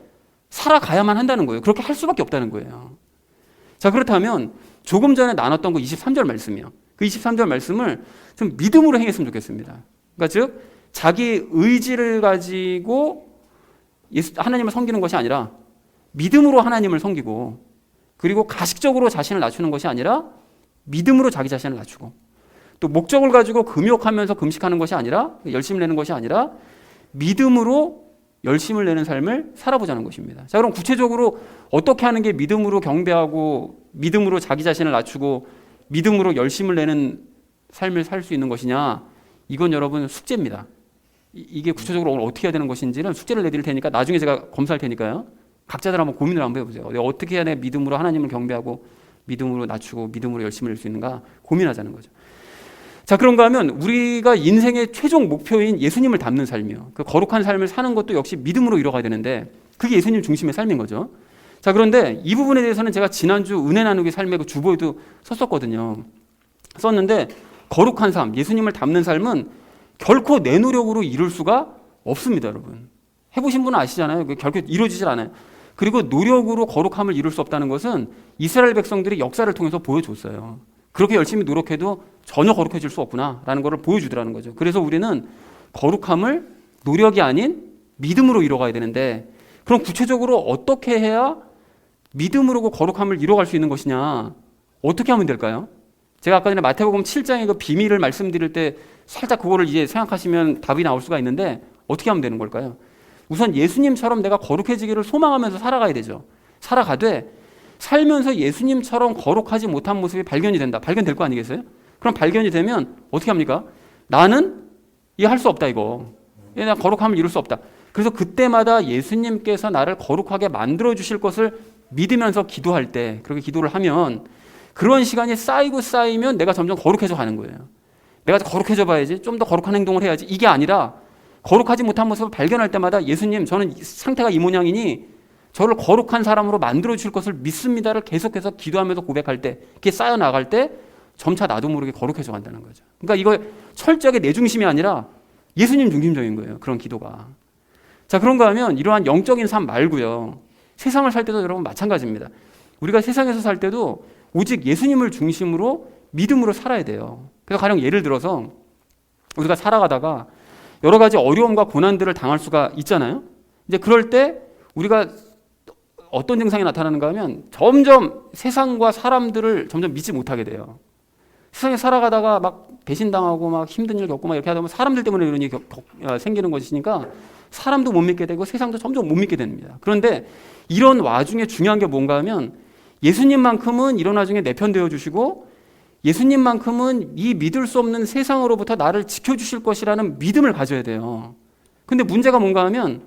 살아가야만 한다는 거예요. 그렇게 할 수밖에 없다는 거예요. 자, 그렇다면 조금 전에 나눴던 그 23절 말씀이요. 그 23절 말씀을 좀 믿음으로 행했으면 좋겠습니다. 그러니까 즉 자기 의지를 가지고 하나님을 섬기는 것이 아니라 믿음으로 하나님을 섬기고, 그리고 가식적으로 자신을 낮추는 것이 아니라 믿음으로 자기 자신을 낮추고, 또 목적을 가지고 금욕하면서 금식하는 것이 아니라, 열심히 내는 것이 아니라 믿음으로 열심을 내는 삶을 살아보자는 것입니다. 자, 그럼 구체적으로 어떻게 하는 게 믿음으로 경배하고 믿음으로 자기 자신을 낮추고 믿음으로 열심을 내는 삶을 살 수 있는 것이냐? 이건 여러분 숙제입니다. 이게 구체적으로 오늘 어떻게 해야 되는 것인지는 숙제를 내드릴 테니까 나중에 제가 검사할 테니까요. 각자들 한번 고민을 한번 해보세요. 내가 어떻게 해야 내 믿음으로 하나님을 경배하고 믿음으로 낮추고 믿음으로 열심을 낼 수 있는가 고민하자는 거죠. 자, 그런가 하면 우리가 인생의 최종 목표인 예수님을 닮는 삶이요. 그 거룩한 삶을 사는 것도 역시 믿음으로 이뤄가야 되는데 그게 예수님 중심의 삶인 거죠. 자, 그런데 이 부분에 대해서는 제가 지난주 은혜 나누기 삶의 그 주보에도 썼었거든요. 썼는데 거룩한 삶, 예수님을 닮는 삶은 결코 내 노력으로 이룰 수가 없습니다, 여러분. 해보신 분은 아시잖아요. 결코 이루어지질 않아요. 그리고 노력으로 거룩함을 이룰 수 없다는 것은 이스라엘 백성들이 역사를 통해서 보여줬어요. 그렇게 열심히 노력해도 전혀 거룩해질 수 없구나라는 것을 보여주더라는 거죠. 그래서 우리는 거룩함을 노력이 아닌 믿음으로 이뤄가야 되는데 그럼 구체적으로 어떻게 해야 믿음으로 그 거룩함을 이뤄갈 수 있는 것이냐? 어떻게 하면 될까요? 제가 아까 전에 마태복음 7장의 그 비밀을 말씀드릴 때 살짝 그거를 이제 생각하시면 답이 나올 수가 있는데 어떻게 하면 되는 걸까요? 우선 예수님처럼 내가 거룩해지기를 소망하면서 살아가야 되죠. 살아가되 살면서 예수님처럼 거룩하지 못한 모습이 발견이 된다. 발견될 거 아니겠어요? 그럼 발견이 되면 어떻게 합니까? 나는 이거 할 수 없다 이거. 내가 거룩함을 이룰 수 없다. 그래서 그때마다 예수님께서 나를 거룩하게 만들어 주실 것을 믿으면서 기도할 때 그렇게 기도를 하면 그런 시간이 쌓이고 쌓이면 내가 점점 거룩해져 가는 거예요. 내가 거룩해져 봐야지. 좀 더 거룩한 행동을 해야지. 이게 아니라 거룩하지 못한 모습을 발견할 때마다 예수님 저는 상태가 이 모양이니 저를 거룩한 사람으로 만들어 주실 것을 믿습니다를 계속해서 기도하면서 고백할 때 그게 쌓여 나갈 때 점차 나도 모르게 거룩해져 간다는 거죠. 그러니까 이거 철저하게 내 중심이 아니라 예수님 중심적인 거예요. 그런 기도가. 자, 그런가 하면 이러한 영적인 삶 말고요. 세상을 살 때도 여러분 마찬가지입니다. 우리가 세상에서 살 때도 오직 예수님을 중심으로 믿음으로 살아야 돼요. 그래서 가령 예를 들어서 우리가 살아가다가 여러 가지 어려움과 고난들을 당할 수가 있잖아요. 이제 그럴 때 우리가 어떤 증상이 나타나는가 하면 점점 세상과 사람들을 점점 믿지 못하게 돼요. 세상에 살아가다가 막 배신당하고 막 힘든 일 겪고 막 이렇게 하다 보면 사람들 때문에 이런 일이 생기는 것이니까 사람도 못 믿게 되고 세상도 점점 못 믿게 됩니다. 그런데 이런 와중에 중요한 게 뭔가 하면 예수님만큼은 이런 와중에 내 편 되어 주시고 예수님만큼은 이 믿을 수 없는 세상으로부터 나를 지켜주실 것이라는 믿음을 가져야 돼요. 근데 문제가 뭔가 하면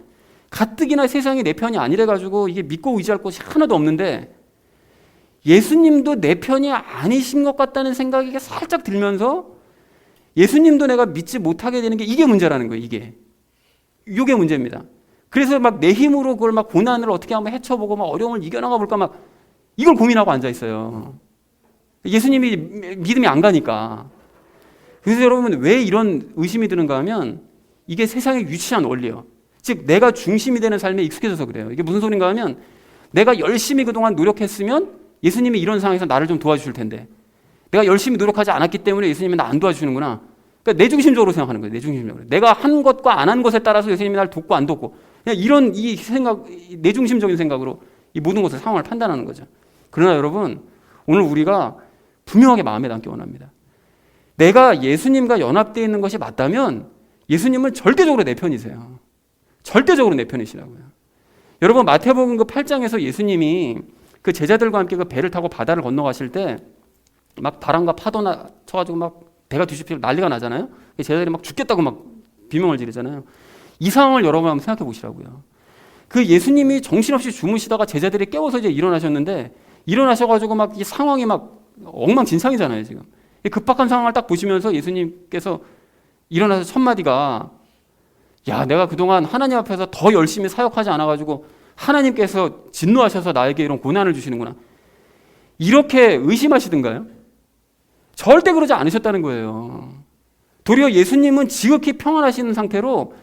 가뜩이나 세상이 내 편이 아니래가지고 이게 믿고 의지할 것이 하나도 없는데 예수님도 내 편이 아니신 것 같다는 생각이 살짝 들면서 예수님도 내가 믿지 못하게 되는 게 이게 문제라는 거예요. 이게 문제입니다. 그래서 막 내 힘으로 그걸 막 고난을 어떻게 한번 헤쳐보고 막 어려움을 이겨나가 볼까 막 이걸 고민하고 앉아 있어요. 예수님이 믿음이 안 가니까. 그래서 여러분 왜 이런 의심이 드는가 하면 이게 세상의 유치한 원리예요. 즉 내가 중심이 되는 삶에 익숙해져서 그래요. 이게 무슨 소린가 하면 내가 열심히 그동안 노력했으면 예수님이 이런 상황에서 나를 좀 도와주실 텐데 내가 열심히 노력하지 않았기 때문에 예수님이 나 안 도와주시는구나. 그러니까 내 중심적으로 생각하는 거예요. 내 중심적으로. 내가 한 것과 안 한 것에 따라서 예수님이 나를 돕고 안 돕고 그냥 이런 이 생각, 내 중심적인 생각으로 이 모든 것을 상황을 판단하는 거죠. 그러나 여러분 오늘 우리가 분명하게 마음에 담기 원합니다. 내가 예수님과 연합되어 있는 것이 맞다면 예수님은 절대적으로 내 편이세요. 절대적으로 내 편이시라고요. 여러분 마태복음 그 8장에서 예수님이 그 제자들과 함께 그 배를 타고 바다를 건너가실 때 막 바람과 파도나 쳐가지고 막 배가 뒤집히고 난리가 나잖아요. 제자들이 막 죽겠다고 막 비명을 지르잖아요. 이 상황을 여러분 한번 생각해 보시라고요. 그 예수님이 정신없이 주무시다가 제자들이 깨워서 이제 일어나셨는데 일어나셔가지고 막 이 상황이 막 엉망진창이잖아요 지금. 급박한 상황을 딱 보시면서 예수님께서 일어나서 첫 마디가 야 내가 그동안 하나님 앞에서 더 열심히 사역하지 않아가지고 하나님께서 진노하셔서 나에게 이런 고난을 주시는구나 이렇게 의심하시던가요? 절대 그러지 않으셨다는 거예요. 도리어 예수님은 지극히 평안하시는 상태로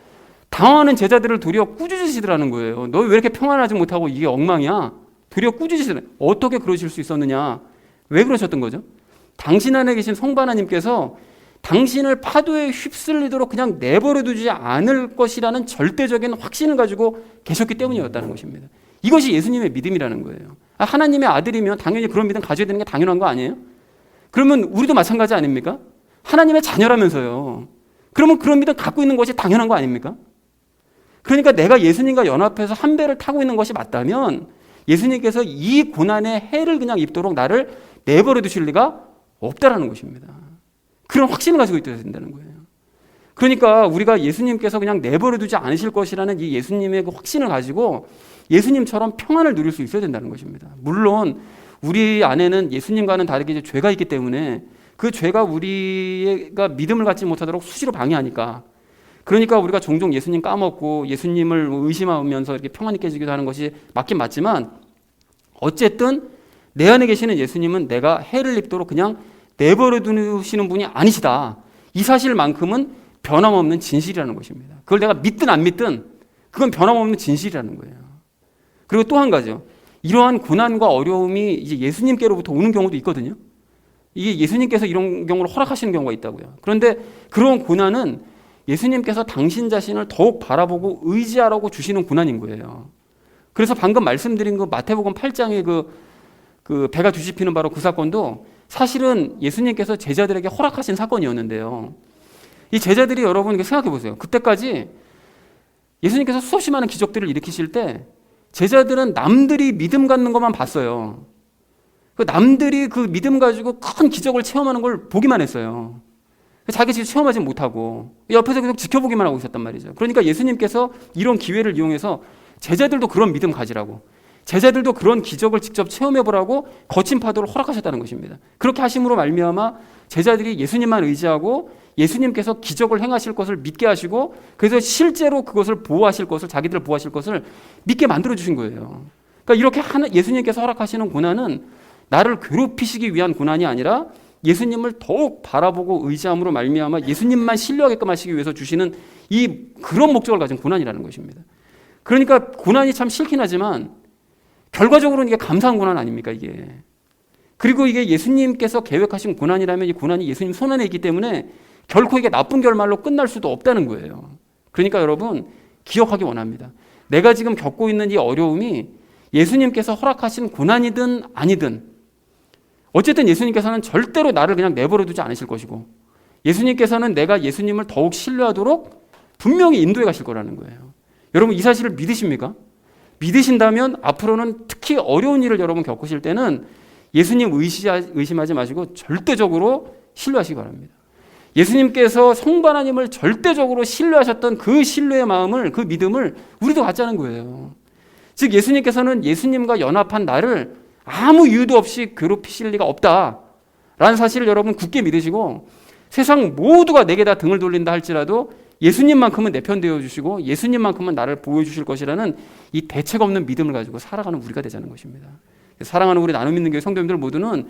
당황하는 제자들을 도리어 꾸짖으시더라는 거예요. 너 왜 이렇게 평안하지 못하고 이게 엉망이야? 도리어 꾸짖으시더라. 어떻게 그러실 수 있었느냐? 왜 그러셨던 거죠? 당신 안에 계신 성부 하나님께서 당신을 파도에 휩쓸리도록 그냥 내버려 두지 않을 것이라는 절대적인 확신을 가지고 계셨기 때문이었다는 것입니다. 이것이 예수님의 믿음이라는 거예요. 하나님의 아들이면 당연히 그런 믿음 가져야 되는 게 당연한 거 아니에요? 그러면 우리도 마찬가지 아닙니까? 하나님의 자녀라면서요. 그러면 그런 믿음 갖고 있는 것이 당연한 거 아닙니까? 그러니까 내가 예수님과 연합해서 한 배를 타고 있는 것이 맞다면 예수님께서 이 고난의 해를 그냥 입도록 나를 내버려 두실 리가 없다라는 것입니다. 그런 확신을 가지고 있어야 된다는 거예요. 그러니까 우리가 예수님께서 그냥 내버려 두지 않으실 것이라는 이 예수님의 그 확신을 가지고 예수님처럼 평안을 누릴 수 있어야 된다는 것입니다. 물론 우리 안에는 예수님과는 다르게 이제 죄가 있기 때문에 그 죄가 우리가 믿음을 갖지 못하도록 수시로 방해하니까, 그러니까 우리가 종종 예수님 까먹고 예수님을 의심하면서 이렇게 평안이 깨지기도 하는 것이 맞긴 맞지만, 어쨌든 내 안에 계시는 예수님은 내가 해를 입도록 그냥 내버려 두시는 분이 아니시다. 이 사실만큼은 변함없는 진실이라는 것입니다. 그걸 내가 믿든 안 믿든 그건 변함없는 진실이라는 거예요. 그리고 또 한 가지요. 이러한 고난과 어려움이 이제 예수님께로부터 오는 경우도 있거든요. 이게 예수님께서 이런 경우를 허락하시는 경우가 있다고요. 그런데 그런 고난은 예수님께서 당신 자신을 더욱 바라보고 의지하라고 주시는 고난인 거예요. 그래서 방금 말씀드린 그 마태복음 8장의 그 배가 뒤집히는 바로 그 사건도 사실은 예수님께서 제자들에게 허락하신 사건이었는데요. 이 제자들이, 여러분 생각해 보세요. 그때까지 예수님께서 수없이 많은 기적들을 일으키실 때 제자들은 남들이 믿음 갖는 것만 봤어요. 남들이 그 믿음 가지고 큰 기적을 체험하는 걸 보기만 했어요. 자기 직접 체험하지 못하고 옆에서 계속 지켜보기만 하고 있었단 말이죠. 그러니까 예수님께서 이런 기회를 이용해서 제자들도 그런 믿음 가지라고, 제자들도 그런 기적을 직접 체험해보라고 거친 파도를 허락하셨다는 것입니다. 그렇게 하심으로 말미암아 제자들이 예수님만 의지하고 예수님께서 기적을 행하실 것을 믿게 하시고, 그래서 실제로 그것을 보호하실 것을, 자기들을 보호하실 것을 믿게 만들어주신 거예요. 그러니까 이렇게 예수님께서 허락하시는 고난은 나를 괴롭히시기 위한 고난이 아니라 예수님을 더욱 바라보고 의지함으로 말미암아 예수님만 신뢰하게끔 하시기 위해서 주시는 그런 목적을 가진 고난이라는 것입니다. 그러니까 고난이 참 싫긴 하지만 결과적으로는 이게 감사한 고난 아닙니까, 이게. 그리고 이게 예수님께서 계획하신 고난이라면 이 고난이 예수님 손 안에 있기 때문에 결코 이게 나쁜 결말로 끝날 수도 없다는 거예요. 그러니까 여러분 기억하기 원합니다. 내가 지금 겪고 있는 이 어려움이 예수님께서 허락하신 고난이든 아니든 어쨌든 예수님께서는 절대로 나를 그냥 내버려 두지 않으실 것이고, 예수님께서는 내가 예수님을 더욱 신뢰하도록 분명히 인도해 가실 거라는 거예요. 여러분 이 사실을 믿으십니까? 믿으신다면 앞으로는 특히 어려운 일을 여러분 겪으실 때는 예수님 의심하지 마시고 절대적으로 신뢰하시기 바랍니다. 예수님께서 성부 하나님을 절대적으로 신뢰하셨던 그 신뢰의 마음을, 그 믿음을 우리도 갖자는 거예요. 즉 예수님께서는 예수님과 연합한 나를 아무 이유도 없이 괴롭히실 리가 없다라는 사실을 여러분 굳게 믿으시고, 세상 모두가 내게 다 등을 돌린다 할지라도 예수님만큼은 내 편 되어주시고 예수님만큼은 나를 보여주실 것이라는 이 대책 없는 믿음을 가지고 살아가는 우리가 되자는 것입니다. 사랑하는 우리 나눔 있는 교회 성도님들 모두는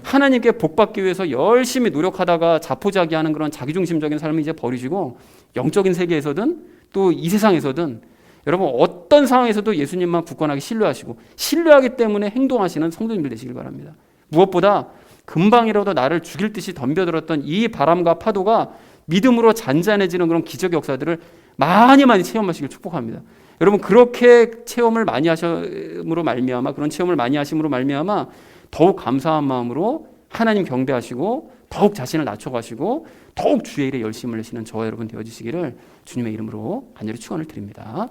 하나님께 복받기 위해서 열심히 노력하다가 자포자기하는 그런 자기중심적인 삶을 이제 버리시고, 영적인 세계에서든 또 이 세상에서든 여러분 어떤 상황에서도 예수님만 굳건하게 신뢰하시고 신뢰하기 때문에 행동하시는 성도님들 되시길 바랍니다. 무엇보다 금방이라도 나를 죽일 듯이 덤벼들었던 이 바람과 파도가 믿음으로 잔잔해지는 그런 기적 역사들을 많이 체험하시길 축복합니다. 여러분 그렇게 체험을 많이 하심으로 말미암아, 그런 체험을 많이 하심으로 말미암아 더욱 감사한 마음으로 하나님 경배하시고 더욱 자신을 낮춰가시고 더욱 주의 일에 열심을 내시는 저와 여러분 되어주시기를 주님의 이름으로 간절히 축원을 드립니다.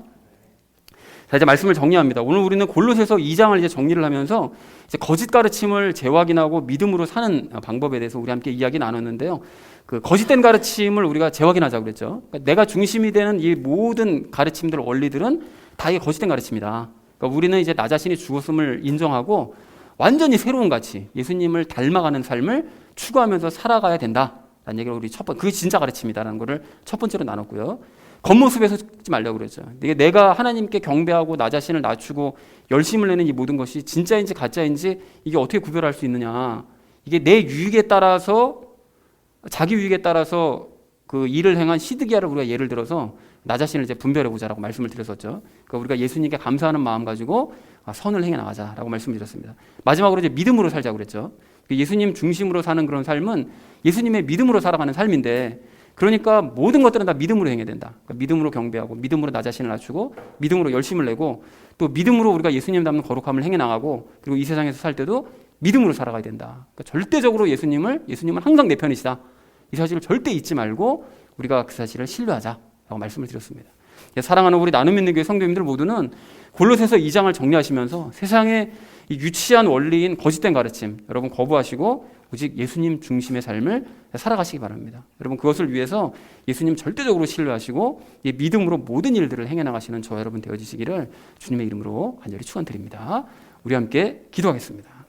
자, 이제 말씀을 정리합니다. 오늘 우리는 골로새서 2장을 이제 정리를 하면서 이제 거짓 가르침을 재확인하고 믿음으로 사는 방법에 대해서 우리 함께 이야기 나눴는데요. 그 거짓된 가르침을 우리가 재확인하자고 그랬죠. 그러니까 내가 중심이 되는 이 모든 가르침들, 원리들은 다 이게 거짓된 가르침이다. 그러니까 우리는 이제 나 자신이 죽었음을 인정하고 완전히 새로운 가치, 예수님을 닮아가는 삶을 추구하면서 살아가야 된다라는 얘기를 우리 그게 진짜 가르침이다라는 거를 첫 번째로 나눴고요. 겉모습에서 찍지 말라고 그랬죠. 내가 하나님께 경배하고 나 자신을 낮추고 열심을 내는 이 모든 것이 진짜인지 가짜인지 이게 어떻게 구별할 수 있느냐. 이게 내 유익에 따라서, 자기 유익에 따라서 그 일을 행한 시드기야를 우리가 예를 들어서 나 자신을 이제 분별해 보자라고 말씀을 드렸었죠. 그러니까 우리가 예수님께 감사하는 마음 가지고 선을 행해 나가자라고 말씀을 드렸습니다. 마지막으로 이제 믿음으로 살자고 그랬죠. 예수님 중심으로 사는 그런 삶은 예수님의 믿음으로 살아가는 삶인데, 그러니까 모든 것들은 다 믿음으로 행해야 된다. 그러니까 믿음으로 경배하고 믿음으로 나 자신을 낮추고 믿음으로 열심을 내고 또 믿음으로 우리가 예수님 닮는 거룩함을 행해 나가고, 그리고 이 세상에서 살 때도 믿음으로 살아가야 된다. 그러니까 절대적으로 예수님은 항상 내 편이시다. 이 사실을 절대 잊지 말고 우리가 그 사실을 신뢰하자라고 말씀을 드렸습니다. 사랑하는 우리 나눔 있는 교회 성도님들 모두는 골로새서 2장을 정리하시면서 세상에 이 유치한 원리인 거짓된 가르침 여러분 거부하시고 오직 예수님 중심의 삶을 살아가시기 바랍니다. 여러분 그것을 위해서 예수님 절대적으로 신뢰하시고 믿음으로 모든 일들을 행해 나가시는 저와 여러분 되어지시기를 주님의 이름으로 간절히 축원드립니다. 우리 함께 기도하겠습니다.